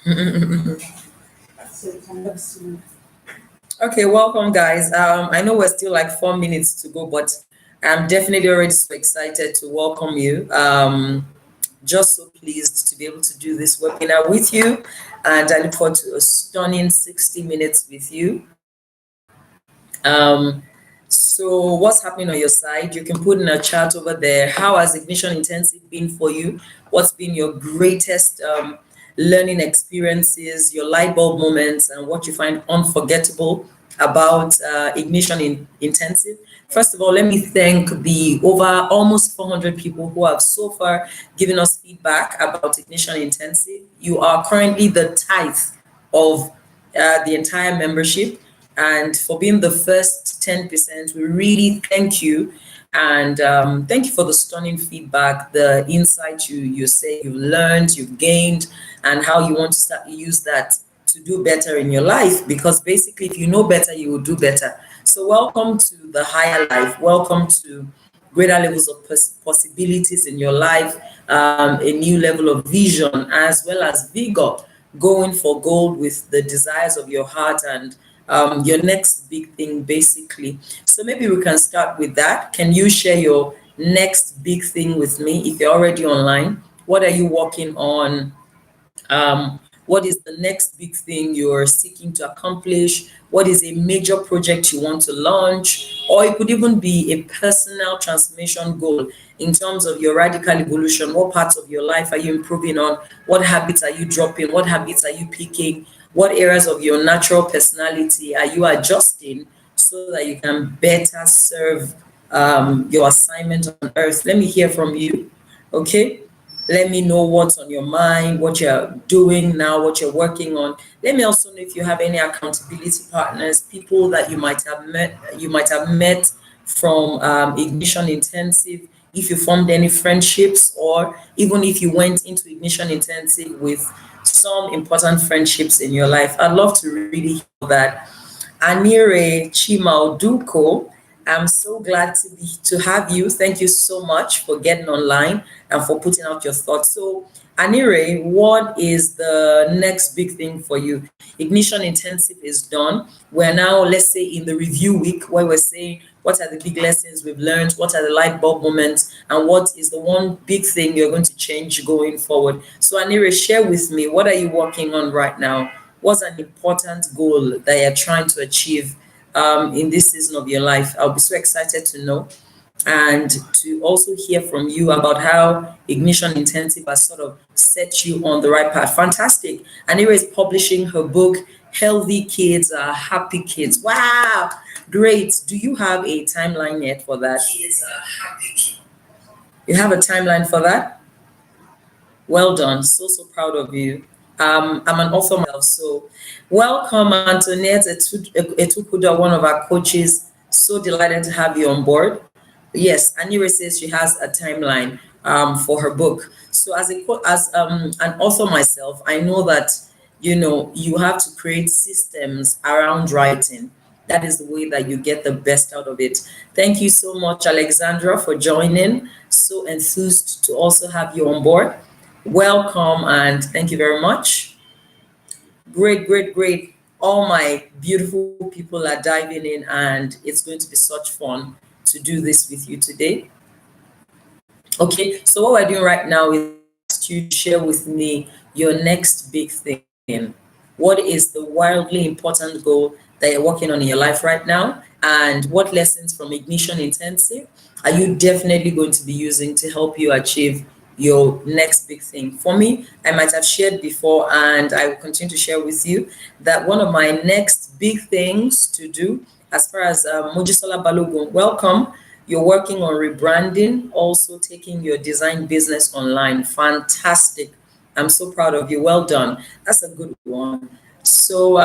Okay, welcome, guys. I know we're still like 4 minutes to go, but I'm definitely already so excited to welcome you. Just so pleased to be able to do this webinar with you, and I look forward to a stunning 60 minutes with you. So what's happening on your side? You can put in a chat over there. How has Ignition Intensive been for you? What's been your greatest learning experiences, your light bulb moments, and what you find unforgettable about Intensive? First of all, let me thank the over almost 400 people who have so far given us feedback about Ignition Intensive. You are currently the tithe of the entire membership, and for being the first 10%. We really thank you, and thank you for the stunning feedback, the insight you say you've learned, you've gained, and how you want to start use that to do better in your life, because basically if you know better, you will do better. So welcome to the higher life. Welcome to greater levels of possibilities in your life, a new level of vision as well as vigor, going for gold with the desires of your heart and your next big thing, basically. So maybe we can start with that. Can you share your next big thing with me if you're already online? What are you working on? What is the next big thing you're seeking to accomplish? What is a major project you want to launch? Or it could even be a personal transformation goal in terms of your radical evolution. What parts of your life are you improving on? What habits are you dropping? What habits are you picking? What areas of your natural personality are you adjusting so that you can better serve your assignment on earth? Let me hear from you. Okay. Let me know what's on your mind, what you're doing now, what you're working on. Let me also know if you have any accountability partners, people that you might have met from Ignition Intensive, if you formed any friendships, or even if you went into Ignition Intensive with some important friendships in your life. I'd love to really hear that. Anire Chimauduko, I'm so glad to have you. Thank you so much for getting online and for putting out your thoughts. So, Anire, what is the next big thing for you? Ignition Intensive is done. We're now, let's say, in the review week where we're saying what are the big lessons we've learned, what are the light bulb moments, and what is the one big thing you're going to change going forward. So, Anire, share with me, what are you working on right now? What's an important goal that you're trying to achieve in this season of your life? I'll be so excited to know, and to also hear from you about how Ignition Intensive has sort of set you on the right path. Fantastic. Anira is publishing her book, Healthy Kids Are Happy Kids. Wow, great. Do you have a timeline yet for that? You have a timeline for that? Well done. So proud of you. I'm an author myself, so welcome, Antoinette Etukuda, one of our coaches. So delighted to have you on board. Yes, Anira says she has a timeline for her book. So as an author myself, I know that you have to create systems around writing. That is the way that you get the best out of it. Thank you so much, Alexandra, for joining. So enthused to also have you on board. Welcome and thank you very much. Great, great, great. All my beautiful people are diving in, and it's going to be such fun to do this with you today. Okay, so what we're doing right now is to share with me your next big thing. What is the wildly important goal that you're working on in your life right now? And what lessons from Ignition Intensive are you definitely going to be using to help you achieve your next big thing? For me, I might have shared before, and I will continue to share with you that one of my next big things to do, as far as Mojisola Balogun, welcome. You're working on rebranding, also taking your design business online. Fantastic. I'm so proud of you. Well done. That's a good one. So,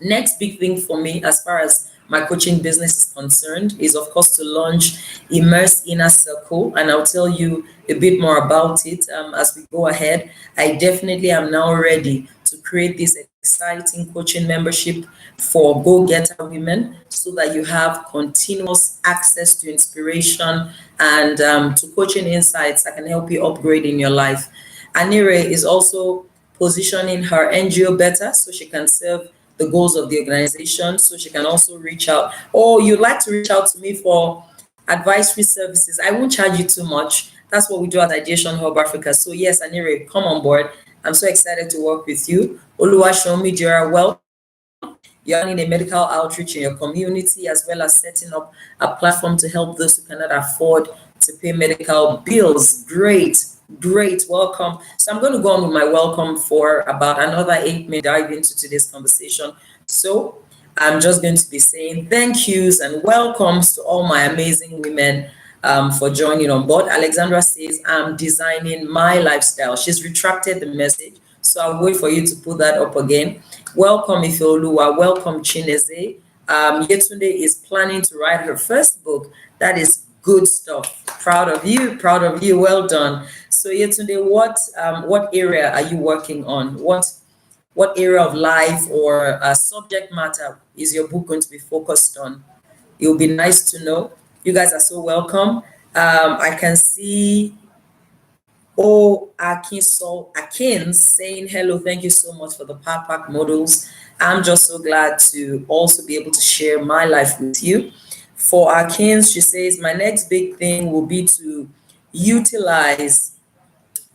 next big thing for me, as far as my coaching business is concerned, is of course to launch Immerse Inner Circle, and I'll tell you a bit more about it as we go ahead. I definitely am now ready to create this exciting coaching membership for go-getter women, so that you have continuous access to inspiration and to coaching insights that can help you upgrade in your life. Anire is also positioning her NGO better so she can serve the goals of the organization, so she can also reach out. Or you'd like to reach out to me for advisory services. I won't charge you too much. That's what we do at Ideation Hub Africa. So yes, Anire, come on board. I'm so excited to work with you. Oluwaseun Jira, welcome. You're running a medical outreach in your community, as well as setting up a platform to help those who cannot afford to pay medical bills. Great, great, welcome. So I'm going to go on with my welcome for about another 8 minutes, dive into today's conversation. So I'm just going to be saying thank yous and welcomes to all my amazing women for joining on board. Alexandra says, I'm designing my lifestyle. She's retracted the message, so I'll wait for you to put that up again. Welcome, Ifeoluwa. Welcome, Chineze. Yetunde is planning to write her first book. That is good stuff. Proud of you. Proud of you. Well done. So, Yetunde, what area are you working on? What area of life or subject matter is your book going to be focused on? It will be nice to know. You guys are so welcome. I can see Akins saying hello. Thank you so much for the Pack models. I'm just so glad to also be able to share my life with you. For Akins, she says, my next big thing will be to utilize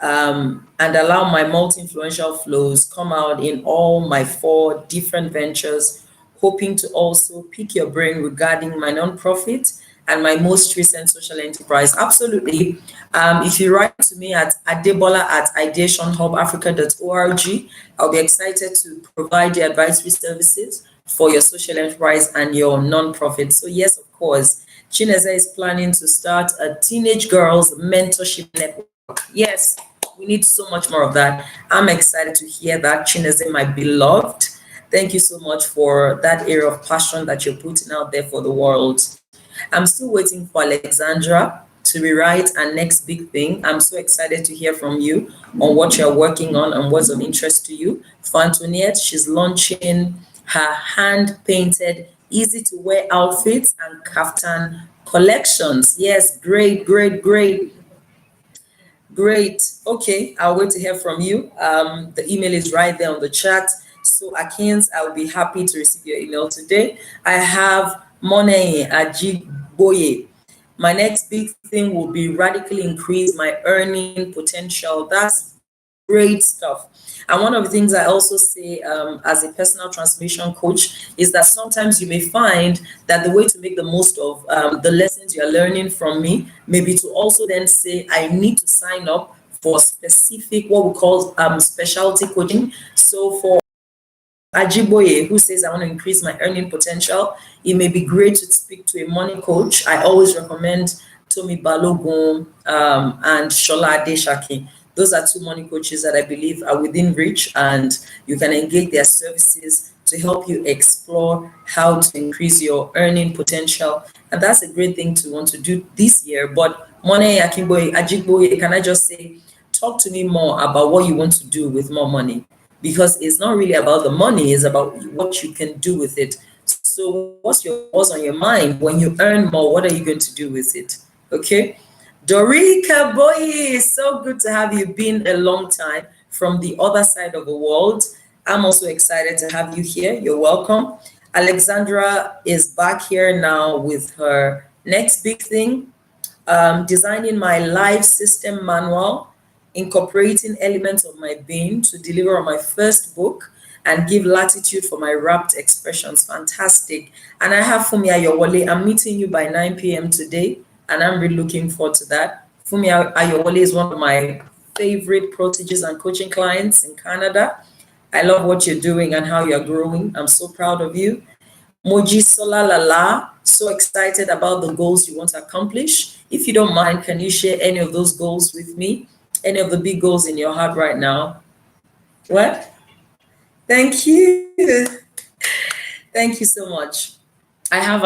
and allow my multi-influential flows come out in all my 4 different ventures, hoping to also pick your brain regarding my nonprofit and my most recent social enterprise. Absolutely. If you write to me at adebola@ideationhubafrica.org, I'll be excited to provide the advisory services for your social enterprise and your nonprofit. So yes, of course, Chineze is planning to start a teenage girls mentorship network. Yes, we need so much more of that. I'm excited to hear that, Chineze, my beloved. Thank you so much for that area of passion that you're putting out there for the world. I'm still waiting for Alexandra to rewrite our next big thing. I'm so excited to hear from you on what you're working on and what's of interest to you. For Antoinette, she's launching her hand-painted, easy-to-wear outfits and kaftan collections. Yes, great, great, great. Great. Okay, I'll wait to hear from you. The email is right there on the chat. So Akins, I'll be happy to receive your email today. I have Monet Ajiboye. My next big thing will be radically increase my earning potential. That's great stuff. And one of the things I also say as a personal transformation coach is that sometimes you may find that the way to make the most of the lessons you're learning from me may be to also then say, I need to sign up for specific, what we call specialty coaching. So for Ajiboye, who says, I want to increase my earning potential, it may be great to speak to a money coach. I always recommend Tomi Balogun and Shola Adeshaki. Those are 2 money coaches that I believe are within reach, and you can engage their services to help you explore how to increase your earning potential. And that's a great thing to want to do this year. But Monet Ajiboye, can I just say, talk to me more about what you want to do with more money, because it's not really about the money, it's about what you can do with it. So what's on your mind? When you earn more, what are you going to do with it? Okay. Dorika Boy, so good to have you. Been a long time from the other side of the world. I'm also excited to have you here. You're welcome. Alexandra is back here now with her next big thing, designing my life system manual, incorporating elements of my being to deliver on my first book and give latitude for my rapt expressions. Fantastic. And I have Fumi Ayowole. I'm meeting you by 9 p.m. today, and I'm really looking forward to that. Fumi Ayowole is one of my favorite proteges and coaching clients in Canada. I love what you're doing and how you're growing. I'm so proud of you. Moji Solalala, so excited about the goals you want to accomplish. If you don't mind, can you share any of those goals with me? Any of the big goals in your heart right now? What? Thank you. Thank you so much. I have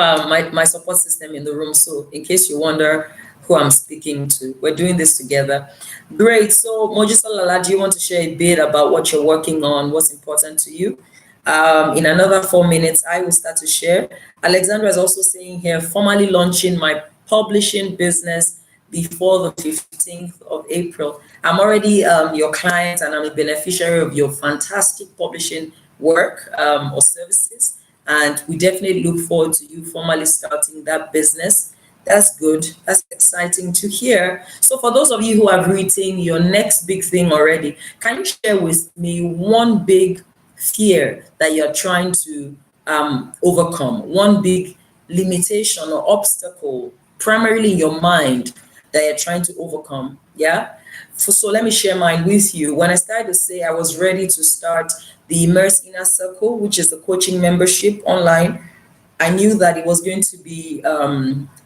my support system in the room, so in case you wonder who I'm speaking to, we're doing this together. Great. So Moji Solalala, do you want to share a bit about what you're working on, what's important to you? In another 4 minutes, I will start to share. Alexandra is also saying here, formally launching my publishing business before the 15th of April. I'm already your client and I'm a beneficiary of your fantastic publishing work or services. And we definitely look forward to you formally starting that business. That's good. That's exciting to hear. So, for those of you who have written your next big thing already, can you share with me one big fear that you're trying to overcome? One big limitation or obstacle, primarily in your mind, that you're trying to overcome. Yeah. So let me share mine with you. When I started to say I was ready to start the Immerse Inner Circle, which is the coaching membership online, I knew that it was going to be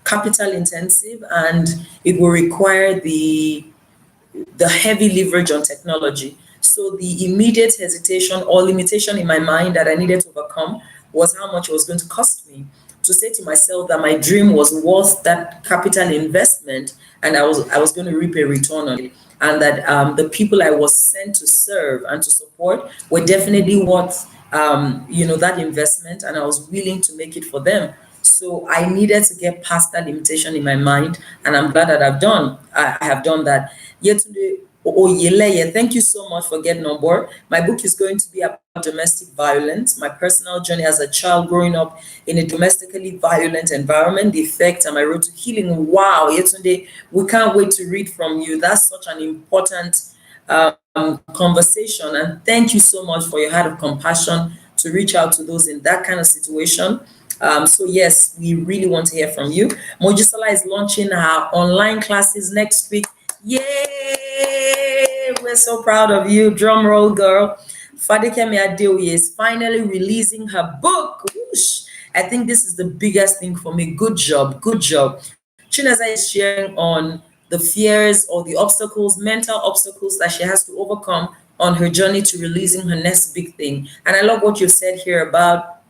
capital intensive and it will require the heavy leverage on technology. So the immediate hesitation or limitation in my mind that I needed to overcome was how much it was going to cost me. To say to myself that my dream was worth that capital investment and I was going to reap a return on it. And that the people I was sent to serve and to support were definitely worth that investment, and I was willing to make it for them. So I needed to get past that limitation in my mind, and I'm glad that I have done that. Yetunde Oyeleye, thank you so much for getting on board. My book is going to be about domestic violence, my personal journey as a child growing up in a domestically violent environment, the effect and my road to healing. Wow, Yetunde, we can't wait to read from you. That's such an important conversation. And thank you so much for your heart of compassion to reach out to those in that kind of situation. So yes, we really want to hear from you. Mojisala is launching her online classes next week. Yay! We're so proud of you. Drum roll, girl. Fadikemi Adeoye is finally releasing her book. Whoosh. I think this is the biggest thing for me. Good job. Good job. Chinasa is sharing on the fears or the obstacles, mental obstacles that she has to overcome on her journey to releasing her next big thing. And I love what you said here about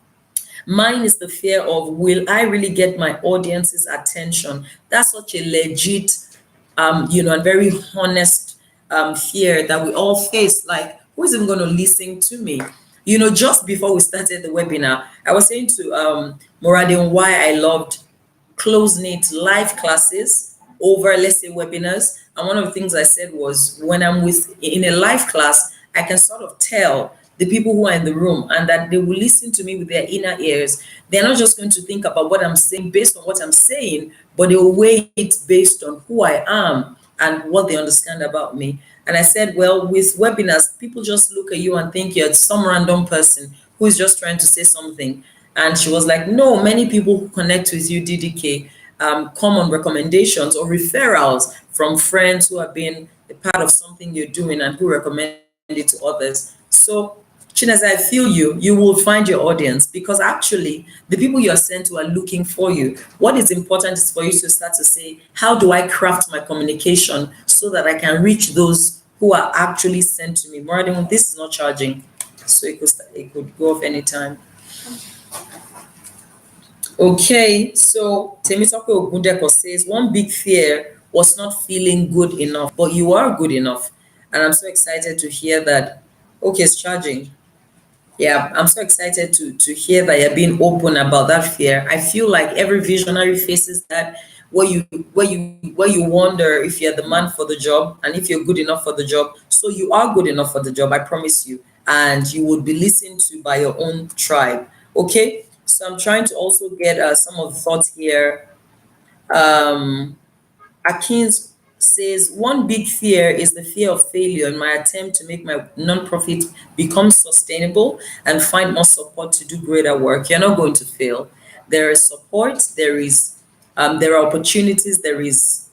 mine is the fear of, will I really get my audience's attention? That's such a legit, and very honest fear that we all face. Like, who's even going to listen to me? Just before we started the webinar, I was saying to Moradi why I loved close-knit live classes over, let's say, webinars. And one of the things I said was, when I'm in a live class, I can sort of tell the people who are in the room and that they will listen to me with their inner ears. They're not just going to think about what I'm saying based on what I'm saying, but they will weigh it based on who I am and what they understand about me. And I said, well, with webinars, people just look at you and think you're some random person who is just trying to say something. And she was like, no, many people who connect with you, DDK, come on recommendations or referrals from friends who have been a part of something you're doing and who recommend it to others. So, Chinasa, I feel you. You will find your audience, because actually the people you're sent to are looking for you. What is important is for you to start to say, how do I craft my communication so that I can reach those who are actually sent to me? More than this is not charging, so it could go off anytime. Okay, so Temitope Ogundeko says, one big fear was not feeling good enough, but you are good enough. And I'm so excited to hear that. Okay, it's charging. Yeah, I'm so excited to hear that you're being open about that fear. I feel like every visionary faces that, where you wonder if you're the man for the job and if you're good enough for the job. So you are good enough for the job, I promise you. And you would be listened to by your own tribe. Okay, so I'm trying to also get some of the thoughts here. Akins says, one big fear is the fear of failure in my attempt to make my nonprofit become sustainable and find more support to do greater work. You're not going to fail. There is support, there are opportunities, there is,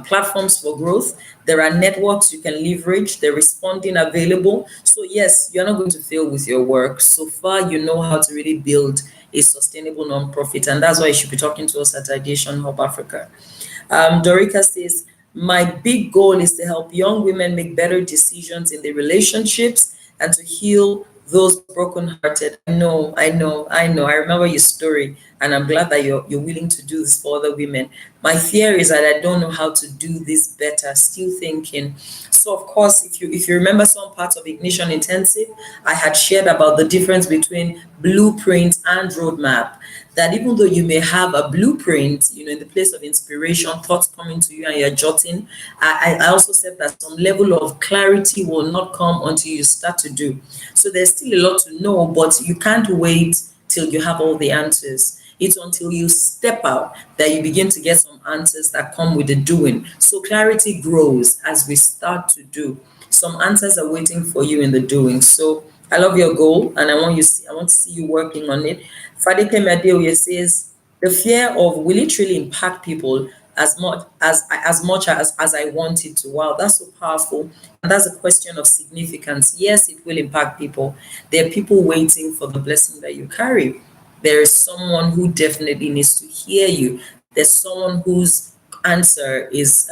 platforms for growth. There are networks you can leverage. There is funding available. So yes, you're not going to fail with your work. So far, you know how to really build a sustainable nonprofit, and that's why you should be talking to us at Ideation Hub Africa. Dorika says, my big goal is to help young women make better decisions in their relationships and to heal those brokenhearted. I know. I remember your story. and I'm glad that you're willing to do this for other women. My fear is that I don't know how to do this better. Still thinking. So of course, if you remember some parts of Ignition Intensive, I had shared about the difference between blueprint and roadmap. That even though you may have a blueprint, in the place of inspiration, thoughts coming to you and you're jotting, I also said that some level of clarity will not come until you start to do. So there's still a lot to know, but you can't wait till you have all the answers. It's until you step out that you begin to get some answers that come with the doing. So clarity grows as we start to do. Some answers are waiting for you in the doing. So I love your goal, and I want to see you working on it. Fadike Madeoye says the fear of will it really impact people as I want it to. Wow, that's so powerful. And that's a question of significance. Yes, it will impact people. There are people waiting for the blessing that you carry. There is someone who definitely needs to hear you. There's someone answer is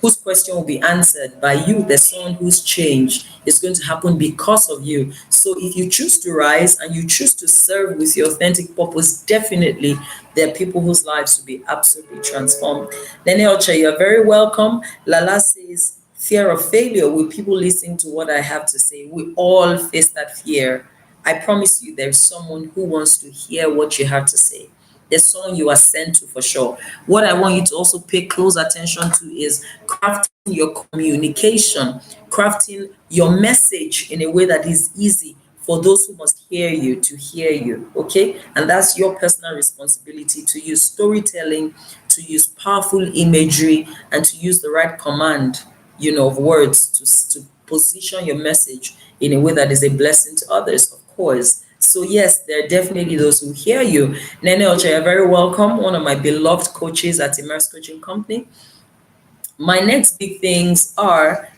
whose question will be answered by you. There's someone whose change is going to happen because of you. So if you choose to rise and you choose to serve with your authentic purpose, definitely there are people whose lives will be absolutely transformed. Nene Ocha, you're very welcome. Lala says, fear of failure. Will people listen to what I have to say? We all face that fear. I promise you, there's someone who wants to hear what you have to say. There's someone you are sent to for sure. What I want you to also pay close attention to is crafting your communication, crafting your message in a way that is easy for those who must hear you to hear you. Okay? And that's your personal responsibility to use storytelling, to use powerful imagery, and to use the right command, of words to position your message in a way that is a blessing to others, of course. So yes, there are definitely those who hear you. Nene Ocha, you're very welcome. One of my beloved coaches at Immerse Coaching Company. My next big things are,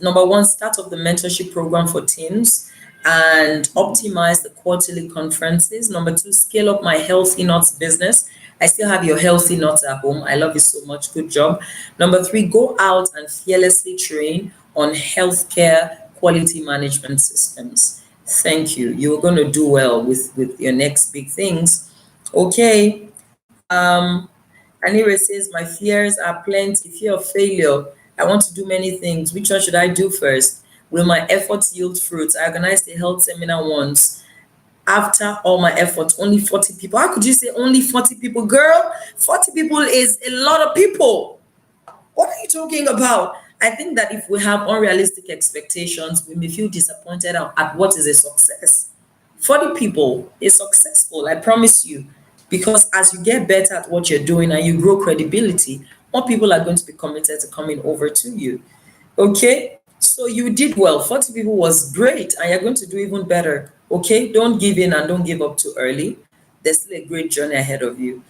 number one, start of the mentorship program for teams and optimize the quarterly conferences. Number two, scale up my Healthy Nuts business. I still have your Healthy Nuts at home. I love you so much. Good job. Number three, go out and fearlessly train on healthcare quality management systems. Thank you. You're going to do well with your next big things. Okay. Anira says, my fears are plenty. Fear of failure. I want to do many things. Which one should I do first? Will my efforts yield fruits? I organized a health seminar once. After all my efforts, only 40 people. How could you say only 40 people? Girl, 40 people is a lot of people. What are you talking about? I think that if we have unrealistic expectations, we may feel disappointed at what is a success. 40 people is successful, I promise you, because as you get better at what you're doing and you grow credibility, more people are going to be committed to coming over to you. Okay? So you did well. 40 people was great, and you're going to do even better. Okay? Don't give in and don't give up too early. There's still a great journey ahead of you.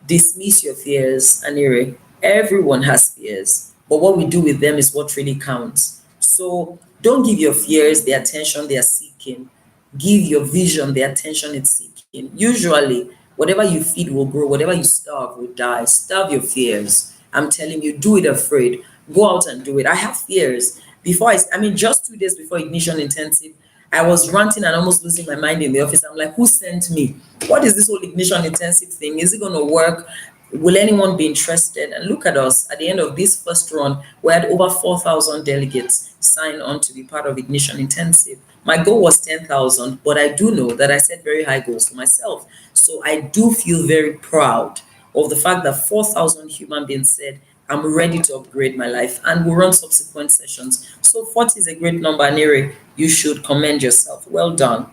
Dismiss your fears, Anire. Everyone has fears, but what we do with them is what really counts. So don't give your fears the attention they are seeking. Give your vision the attention it's seeking. Usually, whatever you feed will grow, whatever you starve will die. Starve your fears. I'm telling you, do it afraid. Go out and do it. I have fears. Just 2 days before Ignition Intensive, I was ranting and almost losing my mind in the office. I'm like, who sent me? What is this whole Ignition Intensive thing? Is it going to work? Will anyone be interested? And look at us. At the end of this first run, we had over 4,000 delegates sign on to be part of Ignition Intensive. My goal was 10,000, but I do know that I set very high goals for myself. So I do feel very proud of the fact that 4,000 human beings said, I'm ready to upgrade my life, and we'll run subsequent sessions. So 40 is a great number, Neri. You should commend yourself. Well done.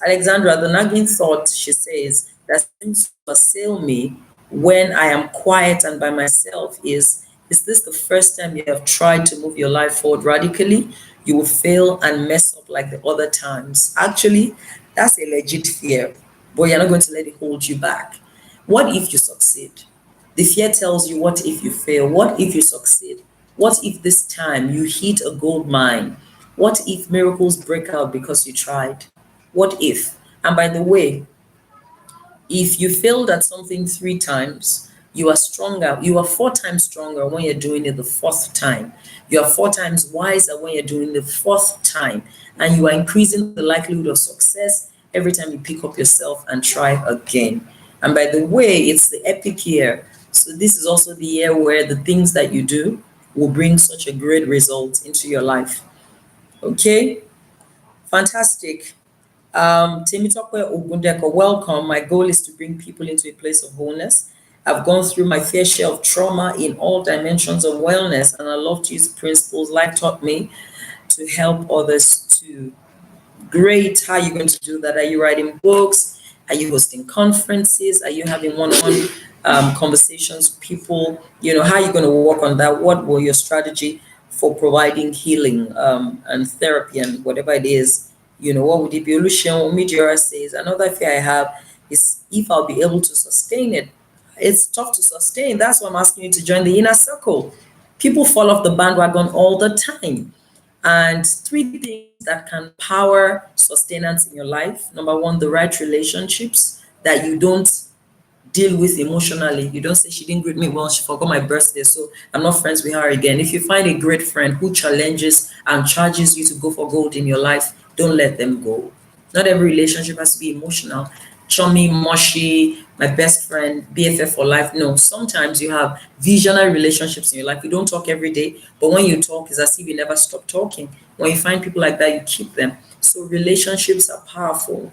Alexandra, the nagging thought, she says, that seems to assail me when I am quiet and by myself is this the first time you have tried to move your life forward radically? You will fail and mess up like the other times. Actually, that's a legit fear, but you're not going to let it hold you back. What if you succeed? The fear tells you, what if you fail? What if you succeed? What if this time you hit a gold mine? What if miracles break out because you tried? What if? And by the way, if you failed at something 3 times, you are stronger. You are 4 times stronger when you're doing it the 4th time. You are 4 times wiser when you're doing it the 4th time. And you are increasing the likelihood of success every time you pick up yourself and try again. And by the way, it's the epic year. So this is also the year where the things that you do will bring such a great result into your life. Okay, fantastic. Temitope Ogundeko, welcome. My goal is to bring people into a place of wholeness. I've gone through my fair share of trauma in all dimensions of wellness, and I love to use the principles life taught me to help others too. Great. How are you going to do that? Are you writing books? Are you hosting conferences? Are you having one-on-one conversations with people? How are you going to work on that? What will your strategy for providing healing and therapy and whatever it is? What would it be? Oluseun Omidjiora says, another fear I have is if I'll be able to sustain it. It's tough to sustain. That's why I'm asking you to join the inner circle. People fall off the bandwagon all the time. And three things that can power sustenance in your life. Number one, the right relationships that you don't deal with emotionally. You don't say she didn't greet me well, she forgot my birthday, so I'm not friends with her again. If you find a great friend who challenges and charges you to go for gold in your life, don't let them go. Not every relationship has to be emotional. Chummy, mushy, my best friend, BFF for life. No, sometimes you have visionary relationships in your life. You don't talk every day, but when you talk, it's as if you never stop talking. When you find people like that, you keep them. So relationships are powerful.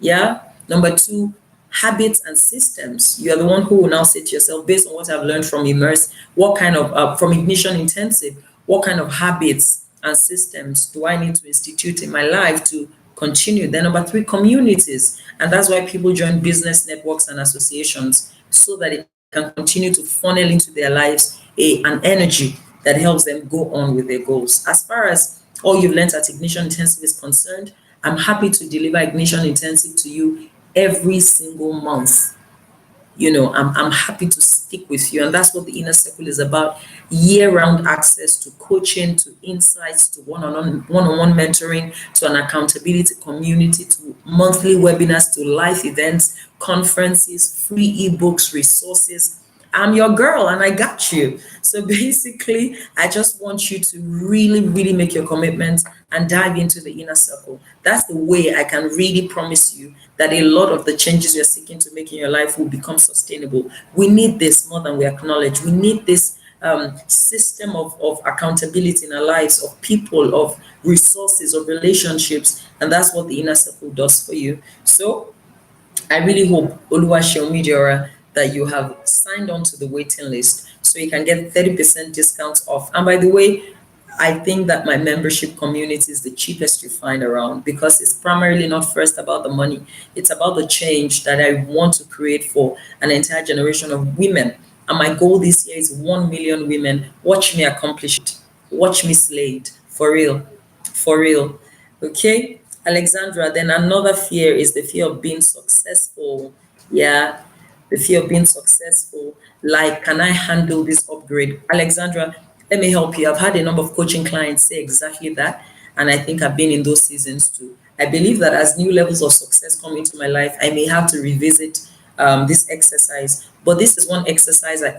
Yeah. Number two, habits and systems. You are the one who will now say to yourself, based on what I've learned from Immerse, what kind of, from Ignition Intensive, what kind of habits and systems do I need to institute in my life to continue? Then number three, communities. And that's why people join business networks and associations so that it can continue to funnel into their lives an energy that helps them go on with their goals. As far as all you've learned at Ignition Intensive is concerned, I'm happy to deliver Ignition Intensive to you every single month. I'm happy to stick with you. And that's what the inner circle is about. Year-round access to coaching, to insights, to one-on-one mentoring, to an accountability community, to monthly webinars, to live events, conferences, free ebooks, resources. I'm your girl and I got you. So basically, I just want you to really, really make your commitment and dive into the inner circle. That's the way I can really promise you that a lot of the changes you're seeking to make in your life will become sustainable. We need this more than we acknowledge. We need this system of accountability in our lives, of people, of resources, of relationships. And that's what the inner circle does for you. So I really hope, Oluwaseun Omidiora, that you have signed on to the waiting list so you can get 30% discounts off. And by the way, I think that my membership community is the cheapest you find around because it's primarily not first about the money. It's about the change that I want to create for an entire generation of women. And my goal this year is 1 million women. Watch me accomplish it. Watch me slay it. For real. For real. Okay, Alexandra, then another fear is the fear of being successful. Yeah, the fear of being successful. Like, can I handle this upgrade? Alexandra, let me help you. I've had a number of coaching clients say exactly that. And I think I've been in those seasons too. I believe that as new levels of success come into my life, I may have to revisit this exercise. But this is one exercise I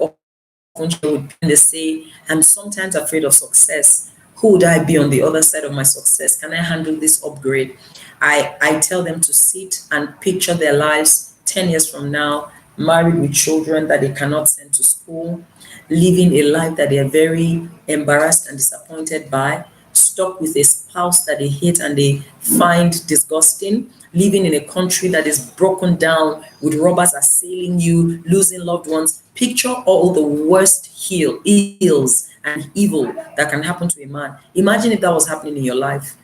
would they say, I'm sometimes afraid of success. Who would I be on the other side of my success? Can I handle this upgrade? I tell them to sit and picture their lives 10 years from now, married with children that they cannot send to school, living a life that they are very embarrassed and disappointed by, stuck with a spouse that they hate and they find disgusting, living in a country that is broken down with robbers assailing you, losing loved ones. Picture all the worst ills and evil that can happen to a man. Imagine if that was happening in your life.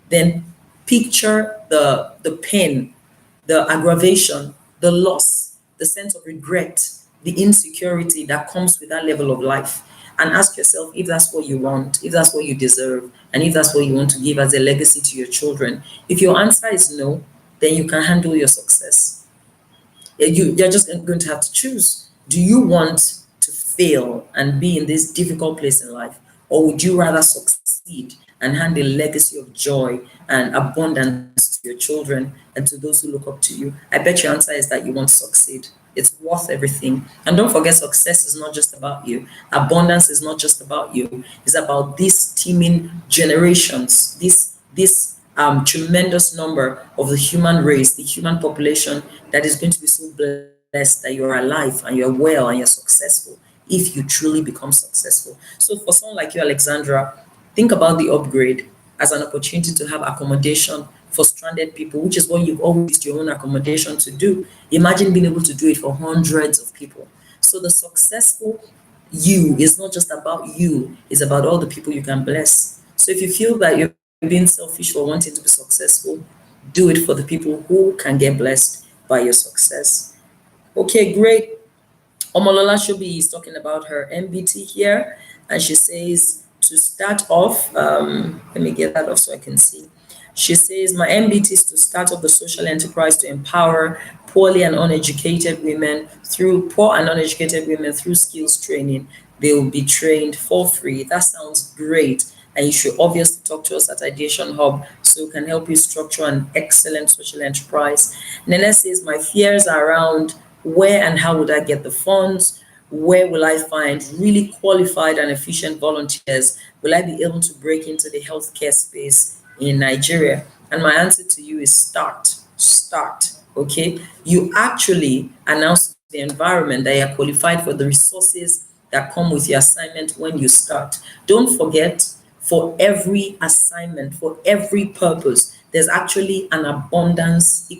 Then picture the pain, the aggravation, the loss, the sense of regret, the insecurity that comes with that level of life. And ask yourself if that's what you want, if that's what you deserve, and if that's what you want to give as a legacy to your children. If your answer is no, then you can handle your success. You're just going to have to choose. Do you want to fail and be in this difficult place in life? Or would you rather succeed and hand a legacy of joy and abundance to your children and to those who look up to you? I bet your answer is that you want to succeed. It's worth everything. And don't forget, success is not just about you. Abundance is not just about you. It's about these teeming generations, this tremendous number of the human race, the human population that is going to be so blessed blessed, that you're alive and you're well and you're successful if you truly become successful. So for someone like you, Alexandra, think about the upgrade as an opportunity to have accommodation for stranded people, which is what you've always used your own accommodation to do. Imagine being able to do it for hundreds of people. So the successful you is not just about you, it's about all the people you can bless. So if you feel that you're being selfish for wanting to be successful, do it for the people who can get blessed by your success. Okay, great. Omolola Shobi is talking about her MBT here, and she says to start off, let me get that off so I can see. She says, my MBT is to start up the social enterprise to empower poorly and uneducated women through poor and uneducated women through skills training. They will be trained for free. That sounds great. And you should obviously talk to us at Ideation Hub so we can help you structure an excellent social enterprise. Nene says, my fears are around where and how would I get the funds? Where will I find really qualified and efficient volunteers? Will I be able to break into the healthcare space in Nigeria? And my answer to you is start, okay? You actually announce to the environment that you're qualified for the resources that come with your assignment when you start. Don't forget, for every assignment, for every purpose, there's actually an abundance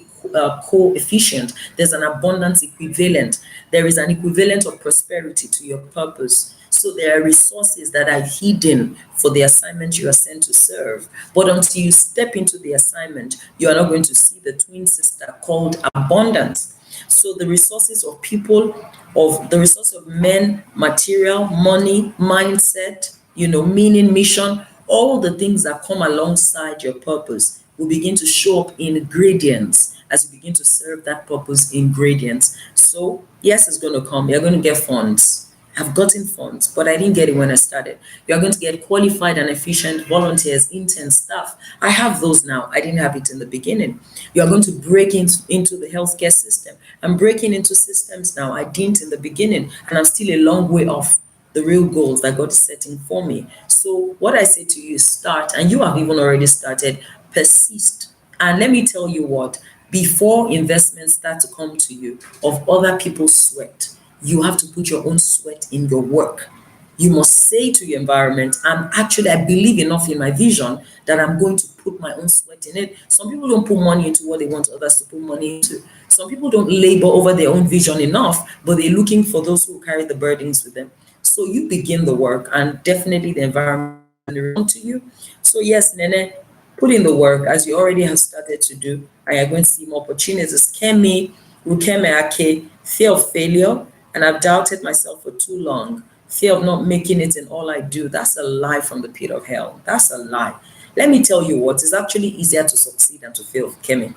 coefficient. There's an abundance equivalent. There is an equivalent of prosperity to your purpose. So there are resources that are hidden for the assignment you are sent to serve. But until you step into the assignment, you are not going to see the twin sister called abundance. So the resources of people, of the resource of men, material, money, mindset, meaning, mission, all the things that come alongside your purpose will begin to show up in ingredients as you begin to serve that purpose ingredients. So yes, it's going to come. You're going to get funds. I've gotten funds, but I didn't get it when I started. You're going to get qualified and efficient volunteers, interns, staff. I have those now. I didn't have it in the beginning. You're going to break into the healthcare system. I'm breaking into systems now. I didn't in the beginning, and I'm still a long way off the real goals that God is setting for me. So what I say to you is start, and you have even already started, persist. And let me tell you what, before investments start to come to you of other people's sweat, you have to put your own sweat in your work. You must say to your environment, I believe enough in my vision that I'm going to put my own sweat in it. Some people don't put money into what they want others to put money into. Some people don't labor over their own vision enough, but they're looking for those who carry the burdens with them. So you begin the work, and definitely the environment will respond to you. So yes, Nene, put in the work as you already have started to do, and you're going to see more opportunities. Kemi, Rukeme Ake, fear of failure, and I've doubted myself for too long. Fear of not making it in all I do. That's a lie from the pit of hell. That's a lie. Let me tell you what, it's actually easier to succeed than to fail, Kemi.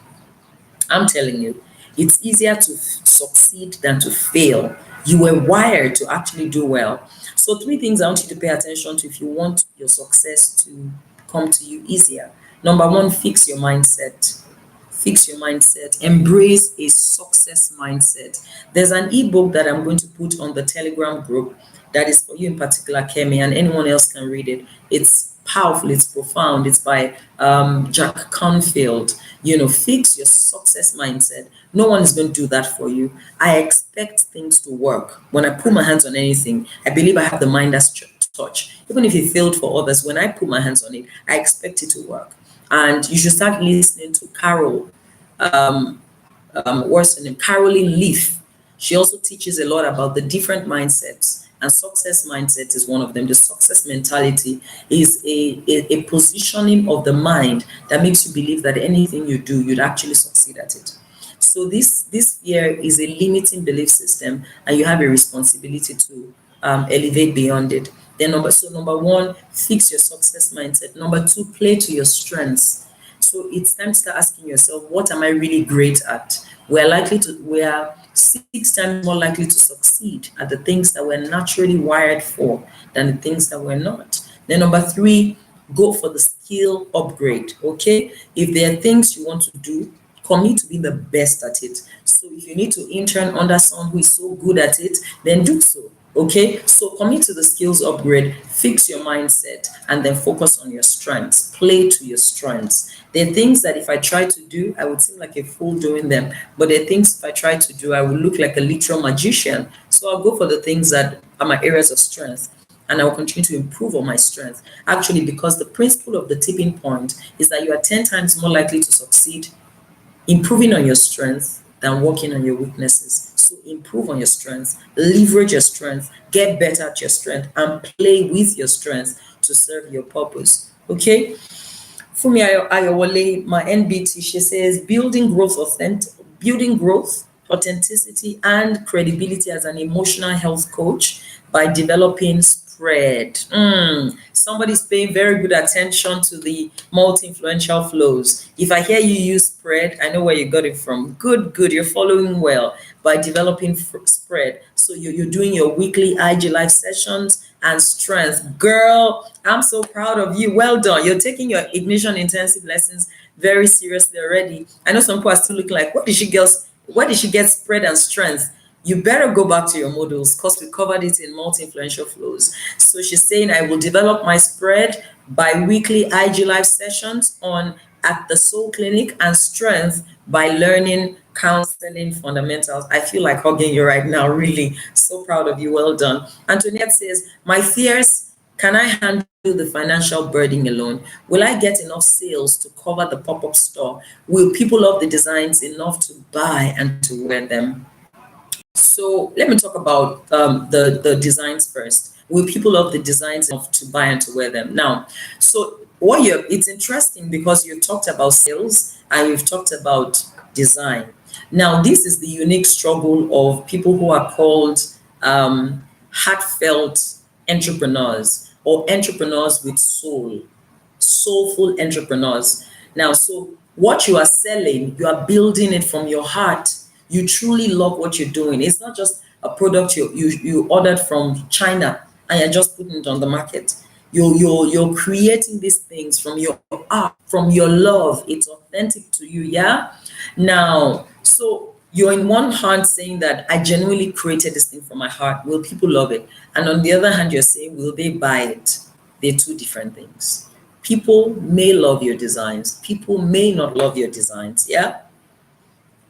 I'm telling you, it's easier to succeed than to fail. You were wired to actually do well. So 3 things I want you to pay attention to if you want your success to come to you easier. Number 1, fix your mindset. Fix your mindset. Embrace a success mindset. There's an ebook that I'm going to put on the Telegram group that is for you in particular, Kemi, and anyone else can read it. It's powerful, it's profound. It's by Jack Canfield. Fix your success mindset. No one is going to do that for you. I expect things to work. When I put my hands on anything, I believe I have the mind that's touch. Even if it failed for others, when I put my hands on it, I expect it to work. And you should start listening to Carol. What's her name? Caroline Leaf. She also teaches a lot about the different mindsets, and success mindset is one of them. The success mentality is a positioning of the mind that makes you believe that anything you do, you'd actually succeed at it. So this fear is a limiting belief system, and you have a responsibility to elevate beyond it. Then number 1, fix your success mindset. Number 2, play to your strengths. So it's time to start asking yourself, what am I really great at? We are 6 times more likely to succeed at the things that we're naturally wired for than the things that we're not. Then number 3, go for the skill upgrade, okay? If there are things you want to do, commit to be the best at it. So if you need to intern under someone who is so good at it, then do so. Okay, so commit to the skills upgrade, fix your mindset, and then focus on your strengths. Play to your strengths. There are things that if I try to do, I would seem like a fool doing them. But there are things if I try to do, I would look like a literal magician. So I'll go for the things that are my areas of strength, and I'll continue to improve on my strength. Actually, because the principle of the tipping point is that you are 10 times more likely to succeed improving on your strengths than working on your weaknesses. So improve on your strengths, leverage your strength, get better at your strength, and play with your strengths to serve your purpose. Okay. Fumi Ayowale, my NBT, she says building growth, authenticity, and credibility as an emotional health coach by developing spread. Somebody's paying very good attention to the multi-influential flows. If I hear you use spread, I know where you got it from. Good, good. You're following well by developing spread. So you're doing your weekly IG live sessions and strength. Girl, I'm so proud of you. Well done. You're taking your ignition intensive lessons very seriously already. I know some people are still looking like, where did she get spread and strength? You better go back to your models because we covered it in multi-influential flows. So she's saying, I will develop my spread by weekly IG live sessions on at the Soul Clinic and strength by learning counseling fundamentals. I feel like hugging you right now, really. So proud of you. Well done. Antoinette says, my fears, can I handle the financial burden alone? Will I get enough sales to cover the pop-up store? Will people love the designs enough to buy and to wear them? So let me talk about the designs first. Will people love the designs enough to buy and to wear them? Now, so it's interesting because you talked about sales and you've talked about design. Now, this is the unique struggle of people who are called heartfelt entrepreneurs or entrepreneurs with soul, soulful entrepreneurs. Now, so what you are selling, you are building it from your heart. You truly love what you're doing. It's not just a product you ordered from China and you're just putting it on the market. You're creating these things from your art, from your love. It's authentic to you, yeah? Now, so you're in one hand saying that I genuinely created this thing from my heart. Will people love it? And on the other hand, you're saying, will they buy it? They're two different things. People may love your designs. People may not love your designs, yeah?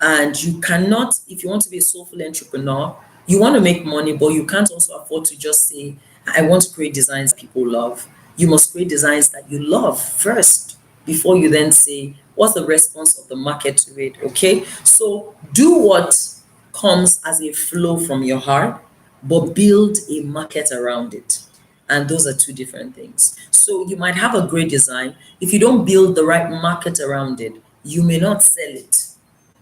And you cannot, if you want to be a soulful entrepreneur, you want to make money, but you can't also afford to just say, I want to create designs people love. You must create designs that you love first before you then say, what's the response of the market to it? Okay. So do what comes as a flow from your heart, but build a market around it. And those are two different things. So you might have a great design. If you don't build the right market around it, you may not sell it.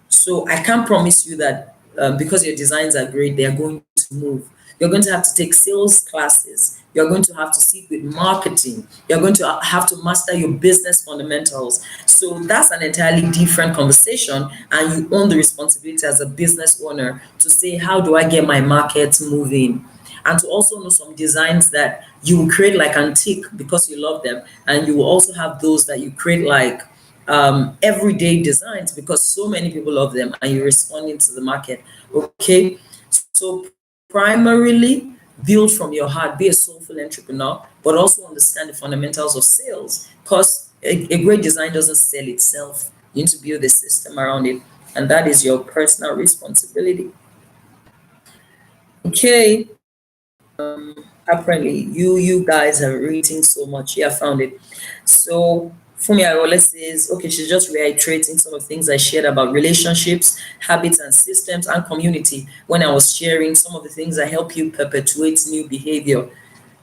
So I can't promise you that because your designs are great, they are going to move. You're going to have to take sales classes. You're going to have to sit with marketing. You're going to have to master your business fundamentals. So that's an entirely different conversation. And you own the responsibility as a business owner to say, how do I get my market moving? And to also know some designs that you will create like antique because you love them. And you will also have those that you create like everyday designs because so many people love them and you're responding to the market. Okay. So primarily build from your heart, be a soulful entrepreneur, but also understand the fundamentals of sales because a great design doesn't sell itself. You need to build a system around it. And that is your personal responsibility. Okay. Apparently you guys are reading so much. Yeah, I found it. So Fumi Arola says, okay, she's just reiterating some of the things I shared about relationships, habits and systems and community when I was sharing some of the things that help you perpetuate new behavior.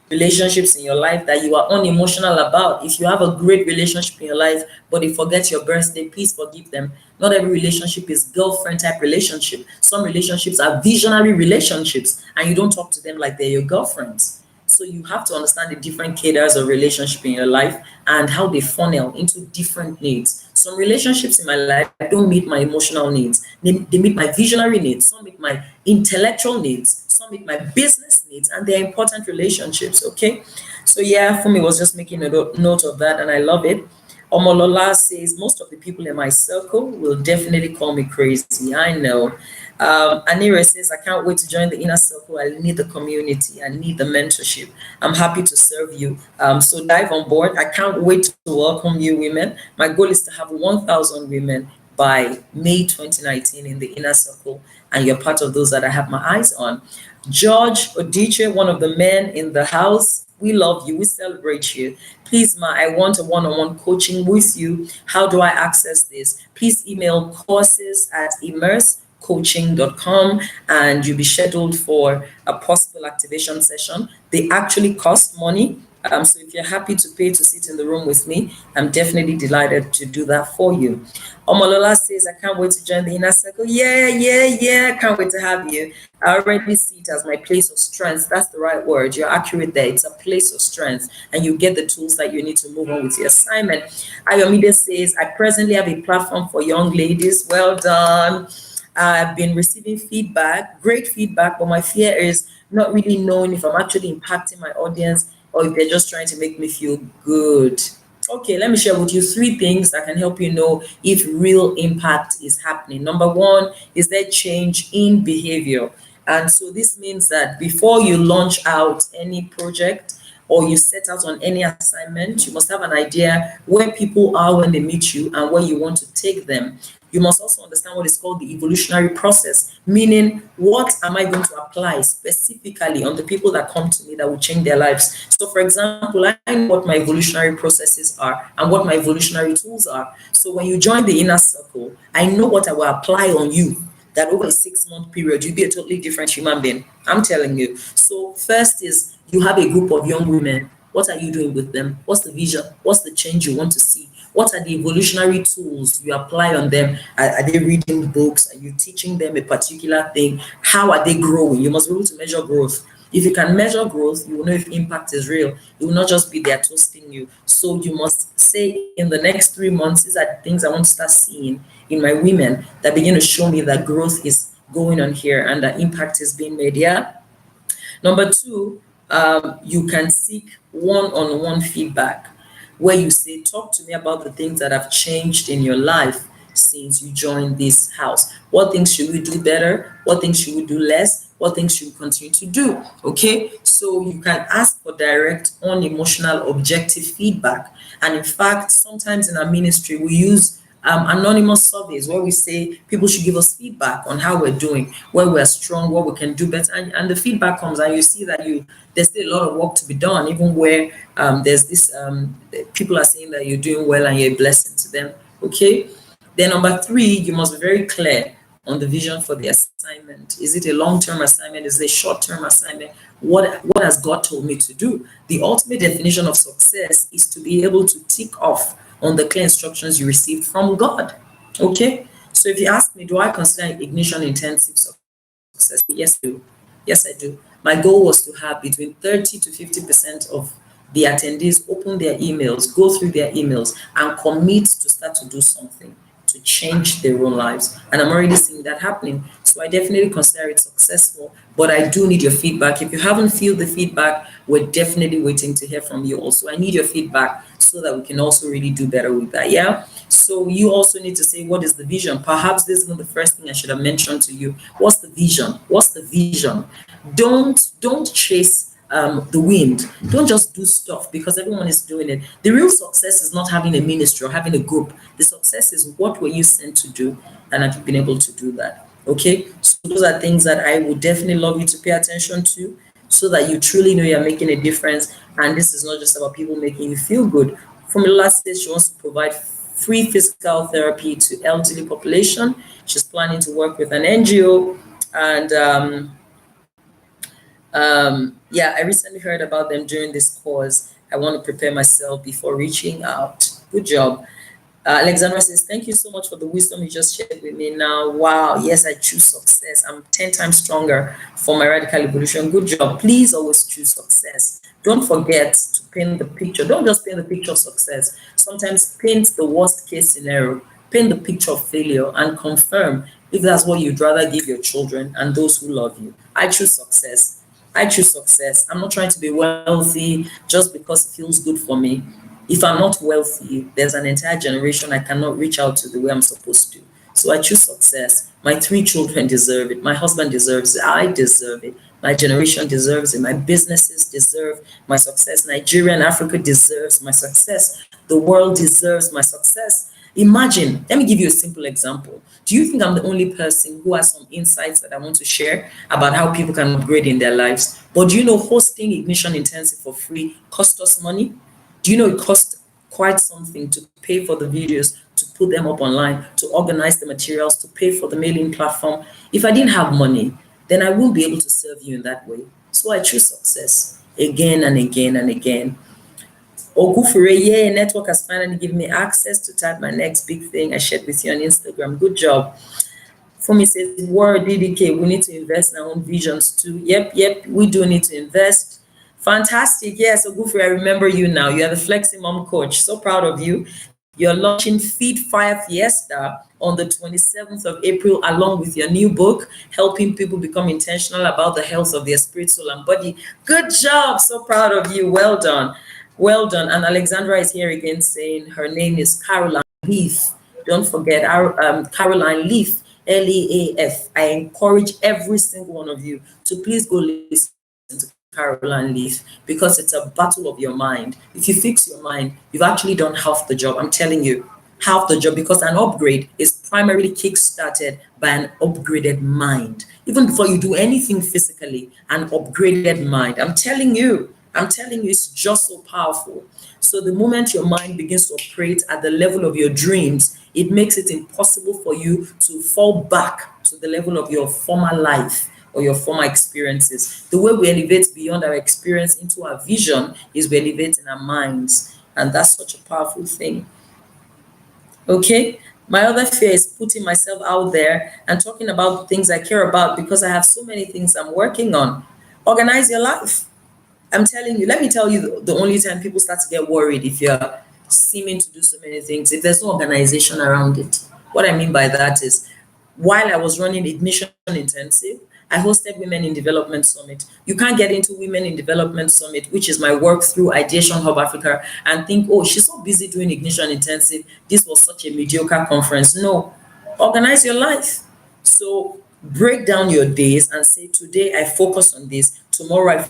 Relationships in your life that you are unemotional about. If you have a great relationship in your life, but they forget your birthday, please forgive them. Not every relationship is girlfriend type relationship. Some relationships are visionary relationships, and you don't talk to them like they're your girlfriends. So you have to understand the different cadres of relationship in your life and how they funnel into different needs. Some relationships in my life don't meet my emotional needs. They meet my visionary needs. Some meet my intellectual needs. Some meet my business needs, and they're important relationships. Okay. So yeah, for me, was just making a note of that, and I love it. Omolola says most of the people in my circle will definitely call me crazy. I know. Anira says, I can't wait to join the inner circle. I need the community. I need the mentorship. I'm happy to serve you. So dive on board. I can't wait to welcome you, women. My goal is to have 1,000 women by May 2019 in the inner circle, and you're part of those that I have my eyes on. George Odiche, one of the men in the house, we love you. We celebrate you. Please, Ma, I want a one-on-one coaching with you. How do I access this? Please email courses@immersecoaching.com and you'll be scheduled for a possible activation session. They actually cost money. So if you're happy to pay to sit in the room with me, I'm definitely delighted to do that for you. Omolola says, I can't wait to join the inner circle. Yeah. Can't wait to have you. I already see it as my place of strength. That's the right word. You're accurate there. It's a place of strength, and you get the tools that you need to move on with your assignment. Ayomide says, I presently have a platform for young ladies. Well done. I've been receiving feedback, great feedback, but my fear is not really knowing if I'm actually impacting my audience or if they're just trying to make me feel good. Okay, let me share with you 3 things that can help you know if real impact is happening. Number 1, is there change in behavior? And so this means that before you launch out any project or you set out on any assignment, you must have an idea where people are when they meet you and where you want to take them. You must also understand what is called the evolutionary process, meaning what am I going to apply specifically on the people that come to me that will change their lives. So for example, I know what my evolutionary processes are and what my evolutionary tools are. So when you join the inner circle, I know what I will apply on you, that over a 6-month period, you'll be a totally different human being. I'm telling you. So first is you have a group of young women. What are you doing with them? What's the vision? What's the change you want to see? What are the evolutionary tools you apply on them? Are they reading books? Are you teaching them a particular thing? How are they growing? You must be able to measure growth. If you can measure growth, you will know if impact is real. It will not just be there toasting you. So you must say in the next 3 months, these are the things I want to start seeing in my women that begin to show me that growth is going on here and that impact is being made. Yeah. Number 2, you can seek one-on-one feedback where you say, talk to me about the things that have changed in your life since you joined this house. What things should we do better? What things should we do less? What things should we continue to do? Okay, so you can ask for direct, unemotional, objective feedback. And in fact, sometimes in our ministry, we use anonymous surveys where we say people should give us feedback on how we're doing, where we're strong, what we can do better. And the feedback comes and you see that there's still a lot of work to be done, even where there's this, people are saying that you're doing well and you're a blessing to them. Okay. Then number 3, you must be very clear on the vision for the assignment. Is it a long-term assignment? Is it a short-term assignment? What has God told me to do? The ultimate definition of success is to be able to tick off on the clear instructions you received from God. Okay? So if you ask me, do I consider Ignition intensive success? Yes, I do. Yes, I do. My goal was to have between 30 to 50% of the attendees open their emails, go through their emails, and commit to start to do something to change their own lives. And I'm already seeing that happening. So I definitely consider it successful, but I do need your feedback. If you haven't filled the feedback, we're definitely waiting to hear from you also. I need your feedback so that we can also really do better with that. Yeah. So you also need to say, what is the vision? Perhaps this is not the first thing I should have mentioned to you. What's the vision? What's the vision? Don't chase the wind. Don't just do stuff because everyone is doing it. The real success is not having a ministry or having a group. The success is what were you sent to do, and have you been able to do that? Okay, so those are things that I would definitely love you to pay attention to so that you truly know you're making a difference. And this is not just about people making you feel good. Formula says she wants to provide free physical therapy to elderly population. She's planning to work with an NGO, and yeah, I recently heard about them during this course. I want to prepare myself before reaching out. Good job. Alexandra says, thank you so much for the wisdom you just shared with me now. Wow, yes, I choose success. I'm 10 times stronger for my radical evolution. Good job. Please always choose success. Don't forget to paint the picture. Don't just paint the picture of success. Sometimes paint the worst case scenario. Paint the picture of failure and confirm if that's what you'd rather give your children and those who love you. I choose success. I choose success. I'm not trying to be wealthy just because it feels good for me. If I'm not wealthy, there's an entire generation I cannot reach out to the way I'm supposed to. So I choose success. My three children deserve it. My husband deserves it. I deserve it. My generation deserves it. My businesses deserve my success. Nigeria and Africa deserves my success. The world deserves my success. Imagine, let me give you a simple example. Do you think I'm the only person who has some insights that I want to share about how people can upgrade in their lives? But do you know hosting Ignition Intensive for free cost us money? Do you know it costs quite something to pay for the videos, to put them up online, to organize the materials, to pay for the mailing platform? If I didn't have money, then I won't be able to serve you in that way. So I choose success again and again and again. Ogufure, yeah, network has finally given me access to type my next big thing I shared with you on Instagram. Good job. Fumi says, word DDK, we need to invest in our own visions too. Yep, we do need to invest. Fantastic. Yes, Ogufure, I remember you now. You are the Flexi Mom coach. So proud of you. You're launching Feed Fire Fiesta on the 27th of April, along with your new book, helping people become intentional about the health of their spirit, soul, and body. Good job. So proud of you. Well done. Well done. And Alexandra is here again saying her name is Caroline Leaf. Don't forget our Caroline Leaf, Leaf. I encourage every single one of you to please go listen to Caroline Leaf, because it's a battle of your mind. If you fix your mind, you've actually done half the job. I'm telling you, half the job, because an upgrade is primarily kick-started by an upgraded mind. Even before you do anything physically, an upgraded mind. I'm telling you, it's just so powerful. So the moment your mind begins to operate at the level of your dreams, it makes it impossible for you to fall back to the level of your former life or your former experiences. The way we elevate beyond our experience into our vision is we elevate in our minds. And that's such a powerful thing. Okay? My other fear is putting myself out there and talking about things I care about, because I have so many things I'm working on. Organize your life. I'm telling you, let me tell you the only time people start to get worried, if you're seeming to do so many things, if there's no organization around it. What I mean by that is, while I was running Ignition Intensive, I hosted Women in Development Summit. You can't get into Women in Development Summit, which is my work through Ideation Hub Africa, and think, oh, she's so busy doing Ignition Intensive. This was such a mediocre conference. No, organize your life. So break down your days and say, today I focus on this, tomorrow I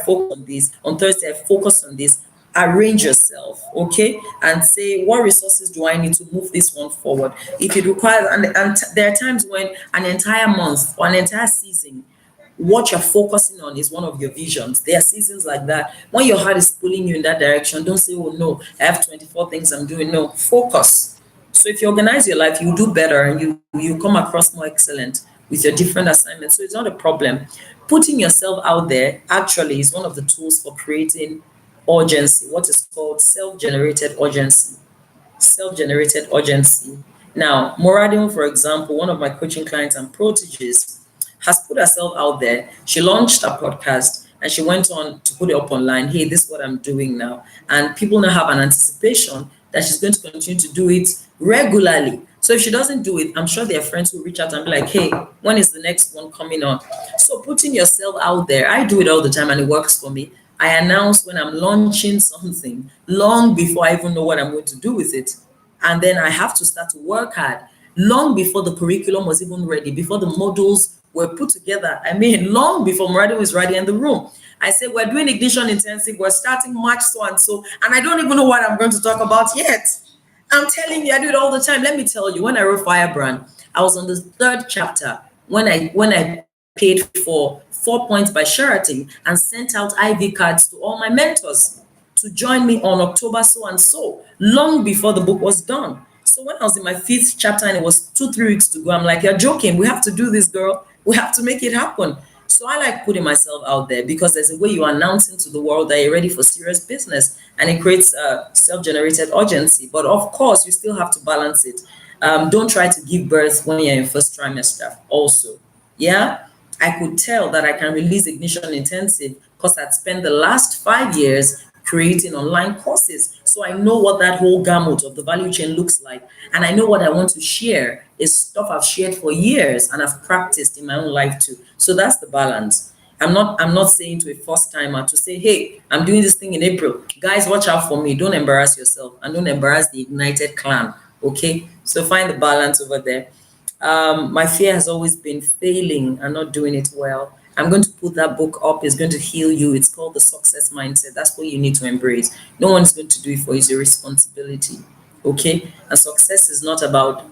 focus on this, on Thursday I focus on this. Arrange yourself, okay, and say, what resources do I need to move this one forward? If it requires, and there are times when an entire month or an entire season, what you're focusing on is one of your visions. There are seasons like that. When your heart is pulling you in that direction, don't say, oh no, I have 24 things I'm doing. No, focus. So if you organize your life, you do better, and you come across more excellent with your different assignments. So it's not a problem. Putting yourself out there actually is one of the tools for creating urgency, what is called self-generated urgency. Self-generated urgency. Now, Moradin, for example, one of my coaching clients and proteges, has put herself out there. She launched a podcast and she went on to put it up online. Hey, this is what I'm doing now. And people now have an anticipation that she's going to continue to do it regularly. So if she doesn't do it, I'm sure there are friends who reach out and be like, hey, when is the next one coming on? So putting yourself out there, I do it all the time and it works for me. I announce when I'm launching something long before I even know what I'm going to do with it. And then I have to start to work hard long before the curriculum was even ready, before the modules were put together. I mean, long before Muradi was ready in the room. I said, we're doing Ignition Intensive, we're starting March so and so, and I don't even know what I'm going to talk about yet. I'm telling you, I do it all the time. Let me tell you, when I wrote Firebrand, I was on the third chapter when I paid for 4 Points by Sheraton and sent out IV cards to all my mentors to join me on October so and so, long before the book was done. So when I was in my fifth chapter and it was 2-3 weeks to go, I'm like, you're joking. We have to do this, girl. We have to make it happen. So I like putting myself out there because there's a way you announce into the world that you're ready for serious business, and it creates a self-generated urgency. But of course, you still have to balance it. Don't try to give birth when you're in first trimester also. Yeah, I could tell that I can release Ignition Intensive because I'd spent the last 5 years creating online courses. So I know what that whole gamut of the value chain looks like. And I know what I want to share is stuff I've shared for years and I've practiced in my own life too. So that's the balance. I'm not saying to a first timer to say, hey, I'm doing this thing in April. Guys, watch out for me. Don't embarrass yourself and don't embarrass the Ignited clan. Okay? So find the balance over there. My fear has always been failing and not doing it well. I'm going to put that book up. It's going to heal you. It's called The Success Mindset. That's what you need to embrace. No one's going to do it for you. It's your responsibility. Okay? And success is not about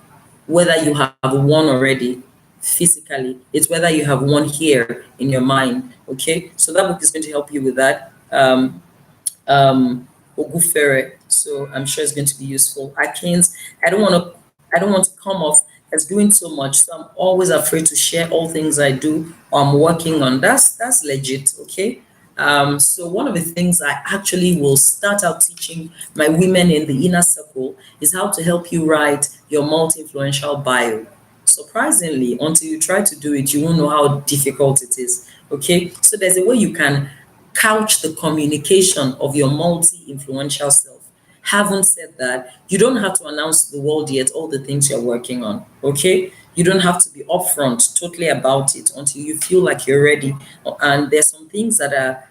whether you have won already physically, it's whether you have won here in your mind. Okay? So that book is going to help you with that. Ogufere. So I'm sure it's going to be useful. Atkins, I don't want to come off as doing so much. So I'm always afraid to share all things I do or I'm working on. That's legit, okay? So one of the things I actually will start out teaching my women in the inner circle is how to help you write your multi-influential bio. Surprisingly, until you try to do it, you won't know how difficult it is. Okay, so there's a way you can couch the communication of your multi-influential self. Having said that, you don't have to announce to the world yet all the things you're working on. Okay, you don't have to be upfront totally about it until you feel like you're ready. And there's some things that are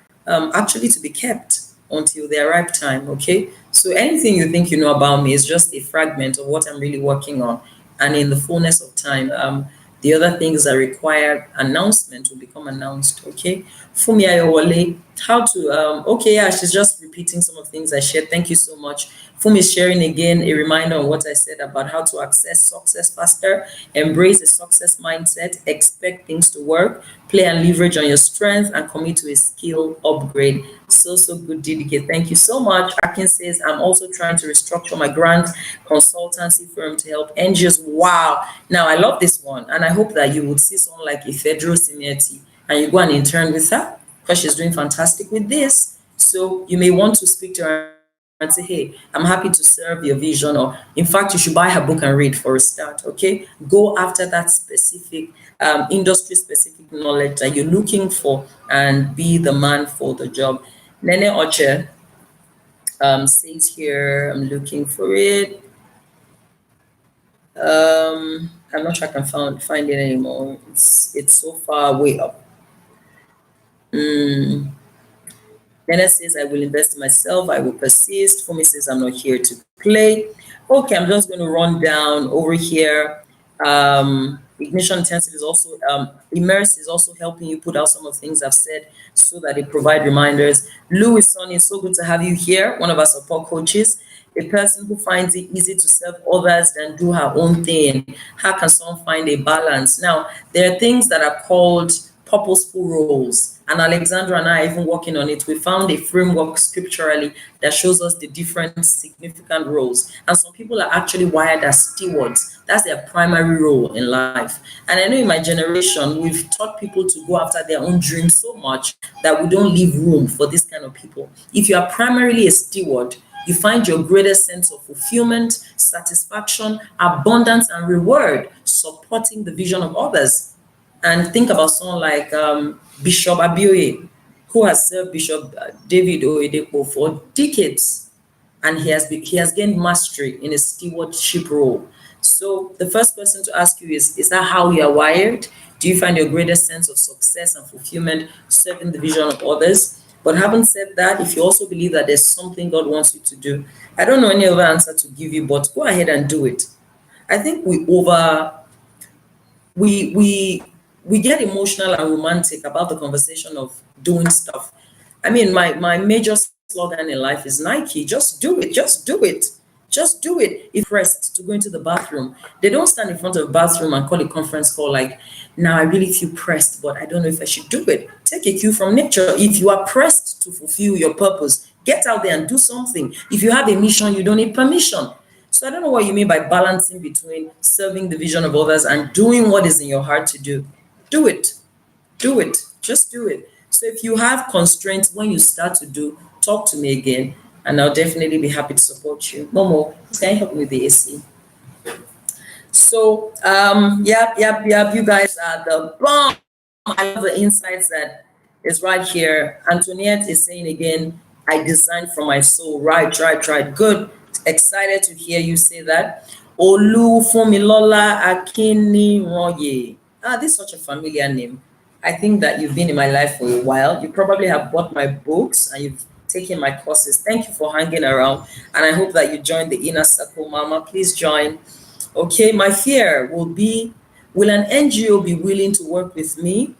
actually to be kept until their ripe time. Okay, so anything you think you know about me is just a fragment of what I'm really working on, and in the fullness of time, the other things that require announcement will become announced. Okay, Fumi Ayowale, how to okay, yeah, she's just repeating some of the things I shared. Thank you so much. Fumi is sharing again a reminder on what I said about how to access success faster, embrace a success mindset, expect things to work, play and leverage on your strength, and commit to a skill upgrade. So good, DDK. Thank you so much. Akin says, I'm also trying to restructure my grant consultancy firm to help NGOs. Wow. Now, I love this one. And I hope that you would see someone like Ifedro Simieti and you go and intern with her because she's doing fantastic with this. So you may want to speak to her and say, hey, I'm happy to serve your vision. Or in fact, you should buy her book and read for a start. Okay. Go after that specific industry specific knowledge that you're looking for and be the man for the job. Nene Oche says here, I'm looking for it. I'm not sure I can find it anymore. It's so far way up. Nene says, I will invest in myself. I will persist. Fumi says, I'm not here to play. Okay, I'm just going to run down over here. Ignition intensive is also, immerse is also helping you put out some of the things I've said so that they provide reminders. Louis Sonny, it's so good to have you here, one of our support coaches. A person who finds it easy to serve others than do her own thing. How can someone find a balance? Now, there are things that are called purposeful roles. And Alexandra and I are even working on it. We found a framework scripturally that shows us the different significant roles. And some people are actually wired as stewards. That's their primary role in life. And I know in my generation, we've taught people to go after their own dreams so much that we don't leave room for this kind of people. If you are primarily a steward, you find your greatest sense of fulfillment, satisfaction, abundance, and reward supporting the vision of others. And think about someone like Bishop Abioye, who has served Bishop David Oyedepo for decades, and he has gained mastery in a stewardship role. So the first question to ask you is that how you are wired? Do you find your greatest sense of success and fulfillment serving the vision of others? But having said that, if you also believe that there's something God wants you to do, I don't know any other answer to give you, but go ahead and do it. I think we get emotional and romantic about the conversation of doing stuff. I mean, my major slogan in life is Nike, just do it, just do it. Just do it. If pressed to go into the bathroom, they don't stand in front of the bathroom and call a conference call like, now I really feel pressed, but I don't know if I should do it. Take a cue from nature. If you are pressed to fulfill your purpose, get out there and do something. If you have a mission, you don't need permission. So I don't know what you mean by balancing between serving the vision of others and doing what is in your heart to do. Do it. Do it. Just do it. So if you have constraints when you start to do, talk to me again, and I'll definitely be happy to support you. Momo, can you help me with the AC? So, yep. You guys are the bomb. I love the insights that is right here. Antoinette is saying again, I designed from my soul. Right. Good. Excited to hear you say that. Olu Fumilola Akini Roye. This is such a familiar name. I think that you've been in my life for a while. You probably have bought my books and you've taken my courses. Thank you for hanging around. And I hope that you join the inner circle, Mama. Please join. Okay, my fear will be Will an NGO be willing to work with me?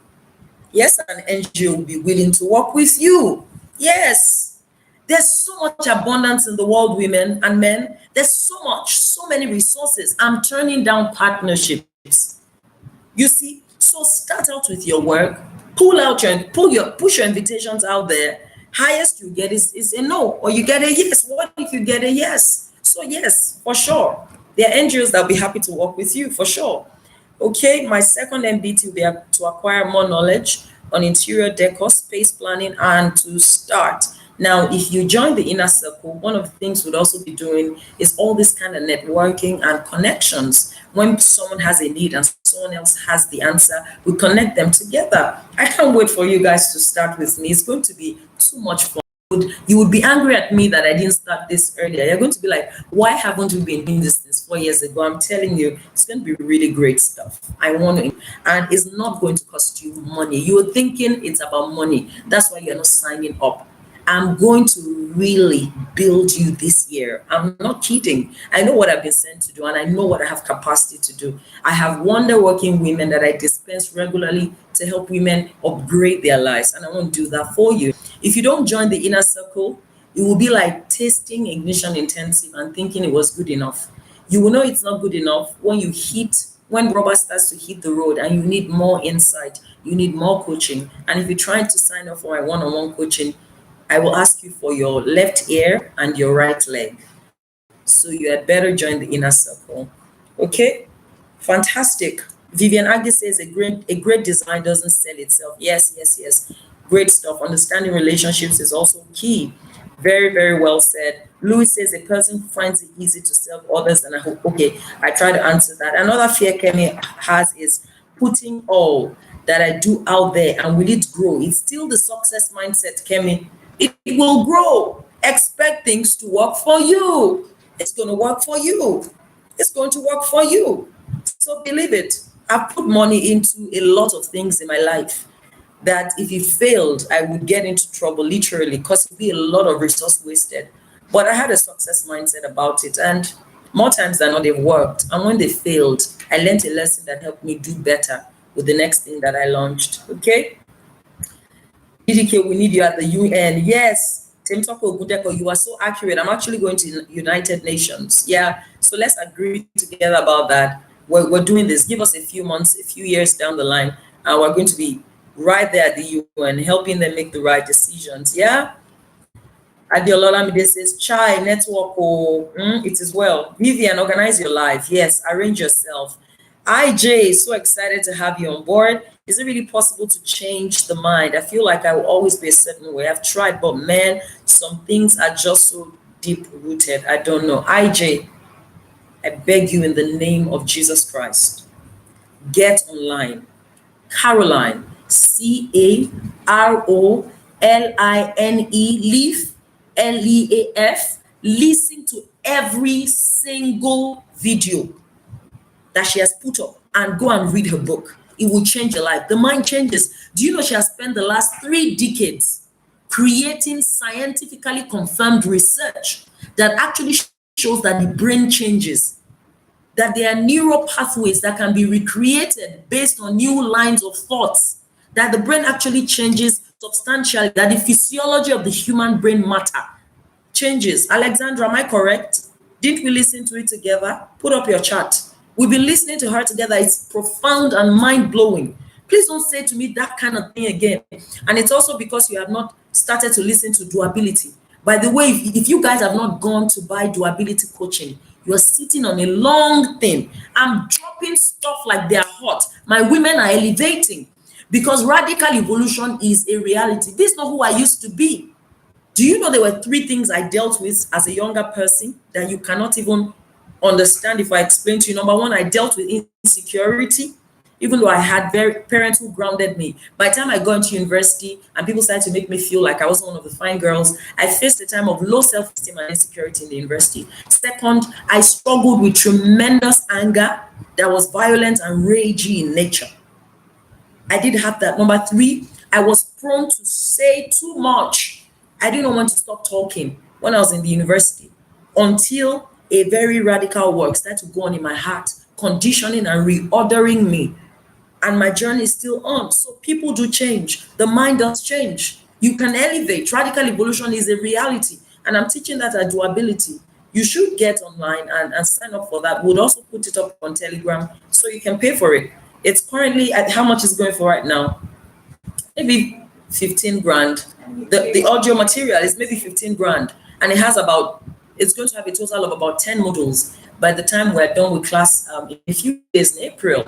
Yes, an NGO will be willing to work with you. Yes. There's so much abundance in the world, women and men. There's so much, so many resources. I'm turning down partnerships. You see, so start out with your work, push your invitations out there. Highest you get is a no, or you get a yes. What if you get a yes? So yes, for sure. There are NGOs that will be happy to work with you for sure. Okay, my second MBT will be to acquire more knowledge on interior decor, space planning, and to start. Now, if you join the inner circle, one of the things we'd also be doing is all this kind of networking and connections. When someone has a need and someone else has the answer, we connect them together. I can't wait for you guys to start with me. It's going to be too much fun. You would be angry at me that I didn't start this earlier. You're going to be like, why haven't we been doing this since 4 years ago? I'm telling you, it's going to be really great stuff. I want to, and it's not going to cost you money. You're thinking it's about money. That's why you're not signing up. I'm going to really build you this year. I'm not kidding. I know what I've been sent to do, and I know what I have capacity to do. I have wonder working women that I dispense regularly to help women upgrade their lives, and I won't do that for you. If you don't join the inner circle, it will be like tasting Ignition Intensive and thinking it was good enough. You will know it's not good enough when rubber starts to hit the road and you need more insight, you need more coaching. And if you're trying to sign up for my one-on-one coaching, I will ask you for your left ear and your right leg. So you had better join the inner circle. Okay? Fantastic. Vivian Aggie says a great design doesn't sell itself. Yes, yes, yes. Great stuff. Understanding relationships is also key. Very, very well said. Louis says a person finds it easy to serve others, and I hope, okay, I try to answer that. Another fear Kemi has is putting all that I do out there and will it grow? It's still the success mindset, Kemi. It will grow. Expect things to work for you. It's going to work for you. It's going to work for you. So believe it. I've put money into a lot of things in my life that if it failed, I would get into trouble literally because it'd be a lot of resource wasted. But I had a success mindset about it. And more times than not, they've worked. And when they failed, I learned a lesson that helped me do better with the next thing that I launched. Okay? DDK, we need you at the UN. Yes, Temtoko Gudeko, you are so accurate. I'm actually going to United Nations. Yeah, so let's agree together about that. We're doing this. Give us a few months, a few years down the line, and we're going to be right there at the UN, helping them make the right decisions. Yeah. Adiola Mide says, Chai, network, it is well. Vivian, organize your life. Yes, arrange yourself. IJ, so excited to have you on board. Is it really possible to change the mind? I feel like I will always be a certain way. I've tried, but man, some things are just so deep rooted. I don't know. IJ, I beg you in the name of Jesus Christ, get online. Caroline, Caroline, Leaf, Leaf. Listen to every single video that she has put up and go and read her book. It will change your life. The mind changes. Do you know she has spent the last 3 decades creating scientifically confirmed research that actually shows that the brain changes, that there are neural pathways that can be recreated based on new lines of thoughts, that the brain actually changes substantially, that the physiology of the human brain matter changes. Alexandra, am I correct? Didn't we listen to it together? Put up your chart. We've been listening to her together. It's profound and mind-blowing. Please don't say to me that kind of thing again. And it's also because you have not started to listen to doability. By the way, if you guys have not gone to buy doability coaching, you're sitting on a long thing. I'm dropping stuff like they're hot. My women are elevating because radical evolution is a reality. This is not who I used to be. Do you know there were 3 things I dealt with as a younger person that you cannot even understand if I explain to you? Number 1, I dealt with insecurity, even though I had parents who grounded me. By the time I got into university and people started to make me feel like I wasn't one of the fine girls, I faced a time of low self-esteem and insecurity in the university. Second, I struggled with tremendous anger that was violent and ragey in nature. I did have that. Number 3, I was prone to say too much. I didn't know when to stop talking when I was in the university until a very radical work started to go on in my heart conditioning and reordering me, and my journey is still on. So people do change. The mind does change. You can elevate. Radical evolution is a reality. And I'm teaching that at doability. You should get online and sign up for that. We'll also put it up on Telegram so you can pay for it. It's currently at how much is going for right now? Maybe 15 grand. The audio material is maybe 15 grand. And it has about, it's going to have a total of about 10 modules by the time we're done with class in a few days in April.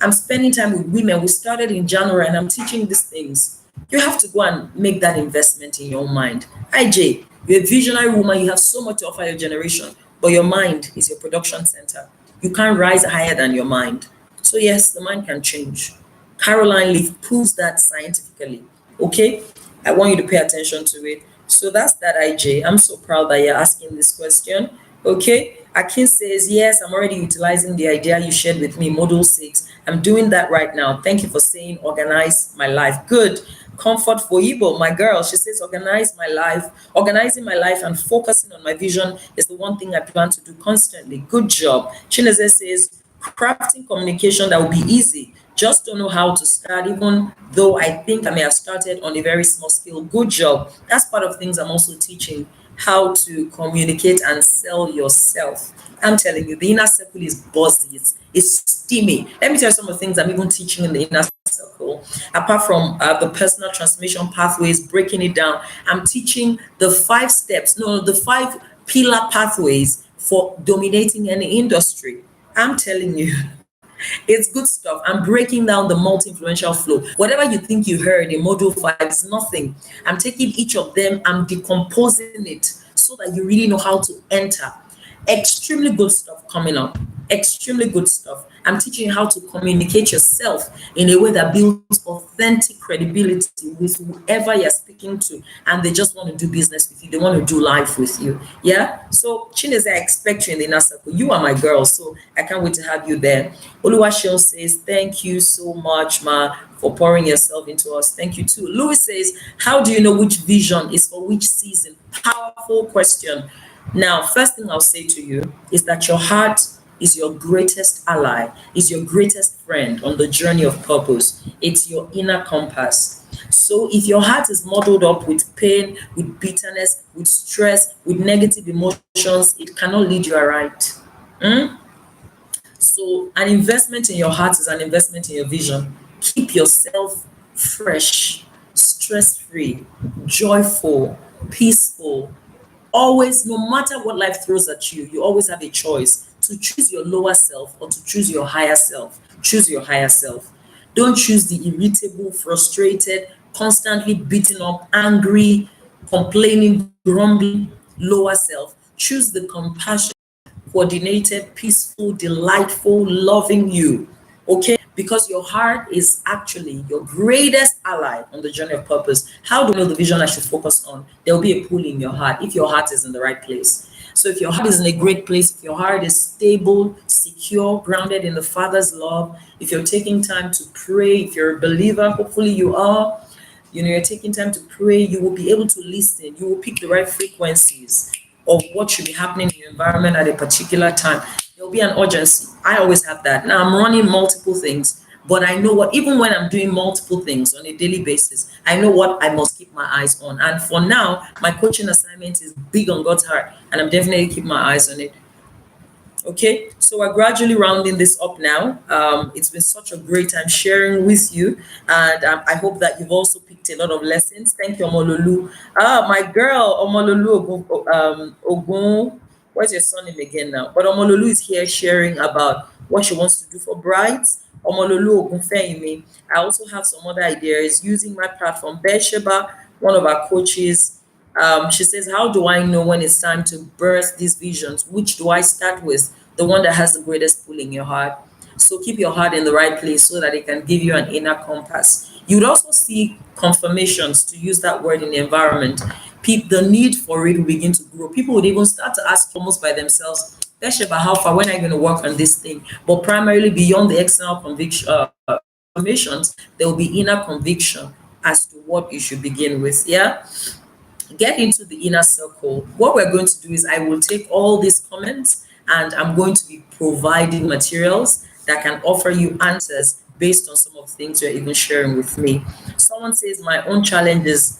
I'm spending time with women. We started in January and I'm teaching these things. You have to go and make that investment in your mind. IJ, you're a visionary woman. You have so much to offer your generation, but your mind is your production center. You can't rise higher than your mind. So yes, the mind can change. Caroline Leaf proves that scientifically. Okay? I want you to pay attention to it. So that's that, IJ. I'm so proud that you're asking this question. Okay? Akin says, yes, I'm already utilizing the idea you shared with me, Module 6. I'm doing that right now. Thank you for saying organize my life. Good. Comfort for Igbo, my girl. She says, organize my life. Organizing my life and focusing on my vision is the one thing I plan to do constantly. Good job. Chineze says, crafting communication that will be easy. Just don't know how to start, even though I think I may have started on a very small scale. Good job. That's part of things I'm also teaching, how to communicate and sell yourself. I'm telling you, the inner circle is buzzy, it's steamy. Let me tell you some of the things I'm even teaching in the inner circle. Apart from the personal transformation pathways, breaking it down, I'm teaching the 5 steps, no, the 5 pillar pathways for dominating any industry. I'm telling you, it's good stuff. I'm breaking down the multi-influential flow. Whatever you think you heard in module 5 is nothing. I'm taking each of them, I'm decomposing it so that you really know how to enter. Extremely good stuff coming up. Extremely good stuff. I'm teaching you how to communicate yourself in a way that builds authentic credibility with whoever you're speaking to, and they just want to do business with you. They want to do life with you. Yeah. So Chinese, I expect you in the inner circle. You are my girl, so I can't wait to have you there. Oluwaseun says, thank you so much, Ma, for pouring yourself into us. Thank you too. Louis says, how do you know which vision is for which season? Powerful question. Now, first thing I'll say to you is that your heart is your greatest ally, is your greatest friend on the journey of purpose. It's your inner compass. So if your heart is muddled up with pain, with bitterness, with stress, with negative emotions, it cannot lead you aright. So an investment in your heart is an investment in your vision. Keep yourself fresh, stress-free, joyful, peaceful. Always, no matter what life throws at you, you always have a choice to choose your lower self or to choose your higher self. Choose your higher self. Don't choose the irritable, frustrated, constantly beaten up, angry, complaining, grumbling lower self. Choose the compassion, coordinated, peaceful, delightful, loving you. Okay? Because your heart is actually your greatest ally on the journey of purpose. How do you know the vision I should focus on? There will be a pull in your heart if your heart is in the right place. So if your heart is in a great place, if your heart is stable, secure, grounded in the Father's love, if you're taking time to pray, if you're a believer, hopefully you are, you're taking time to pray, you will be able to listen. You will pick the right frequencies of what should be happening in your environment at a particular time. There'll be an urgency. I always have that. Now I'm running multiple things, but I know what, even when I'm doing multiple things on a daily basis, I know what I must keep my eyes on. And for now, my coaching assignment is big on God's heart, and I'm definitely keeping my eyes on it. Okay, so we're gradually rounding this up now. It's been such a great time sharing with you, and I hope that you've also picked a lot of lessons. Thank you, Omololu. My girl, Omololu Ogun. What's your son name again now? But Omololu is here sharing about what she wants to do for brides. Omololu Ogunfeyimi. I also have some other ideas using my platform. Besheba, one of our coaches, she says, how do I know when it's time to birth these visions? Which do I start with? The one that has the greatest pull in your heart. So keep your heart in the right place so that it can give you an inner compass. You would also see confirmations, to use that word, in the environment. The need for it will begin to grow. People would even start to ask almost by themselves, Besheba, how far, when are you going to work on this thing? But primarily beyond the external conviction, confirmations, there will be inner conviction as to what you should begin with. Yeah. Get into the inner circle. What we're going to do is I will take all these comments and I'm going to be providing materials that can offer you answers based on some of the things you're even sharing with me. Someone says, my own challenge is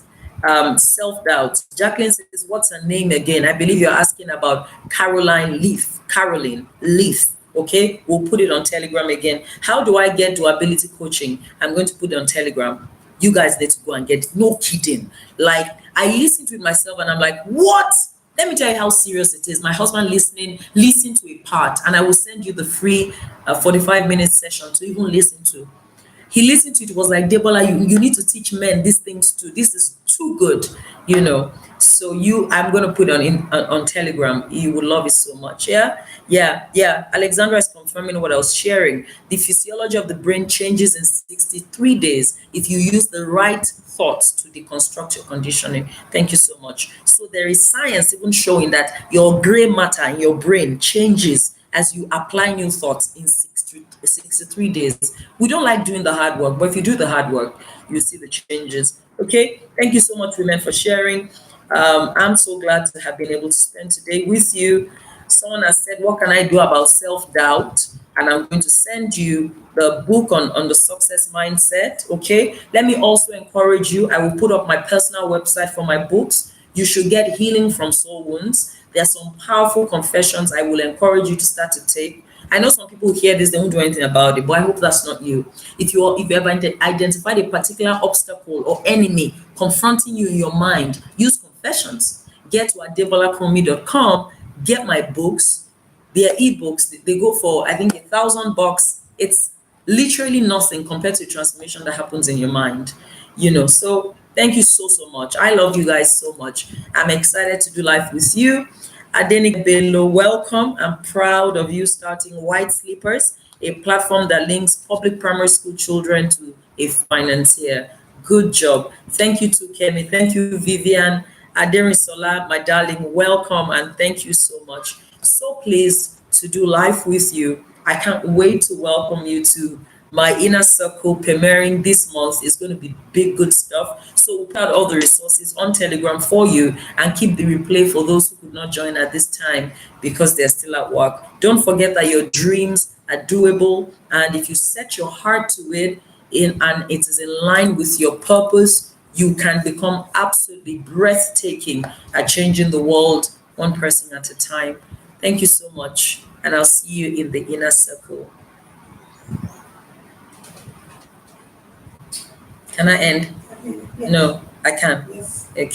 self doubt. Jacqueline says, what's her name again? I believe you're asking about Caroline Leaf. Caroline Leaf. Okay, we'll put it on Telegram again. How do I get durability coaching? I'm going to put it on Telegram. You guys need to go and get it. No kidding. Like, I listen to it myself and I'm like, what? Let me tell you how serious it is. My husband listen to a part, and I will send you the free 45-minute session to even listen to. He listened to it, was like, Debola, you need to teach men these things too. This is too good, you know. So I'm gonna put on Telegram. You would love it so much. Yeah. Alexandra is confirming what I was sharing. The physiology of the brain changes in 63 days if you use the right thoughts to deconstruct your conditioning. Thank you so much. So there is science even showing that your gray matter in your brain changes as you apply new thoughts in 63 days. We don't like doing the hard work, but if you do the hard work, you see the changes. Okay, thank you so much, women, for sharing. I'm so glad to have been able to spend today with you. Someone has said, what can I do about self-doubt? And I'm going to send you the book on the success mindset. Okay, let me also encourage you. I will put up my personal website for my books. You should get Healing from Soul Wounds. There are some powerful confessions I will encourage you to start to take. I know some people hear this, they won't do anything about it, but I hope that's not you. If you ever identified a particular obstacle or enemy confronting you in your mind, use confessions. Get to adebolakrumi.com, get my books. They are ebooks. They go for, I think, $1,000. It's literally nothing compared to the transformation that happens in your mind. So thank you so much. I love you guys so much. I'm excited to do life with you. Adenik Bello, welcome. I'm proud of you starting White Sleepers, a platform that links public primary school children to a financier. Good job. Thank you to Kemi. Thank you, Vivian. Aderisola, my darling, welcome and thank you so much. So pleased to do life with you. I can't wait to welcome you to my inner circle premiering this month. Is going to be big, good stuff. So we'll put out all the resources on Telegram for you and keep the replay for those who could not join at this time because they're still at work. Don't forget that your dreams are doable. And if you set your heart to it and it is in line with your purpose, you can become absolutely breathtaking at changing the world one person at a time. Thank you so much. And I'll see you in the inner circle. Can I end? No, I can't. Okay.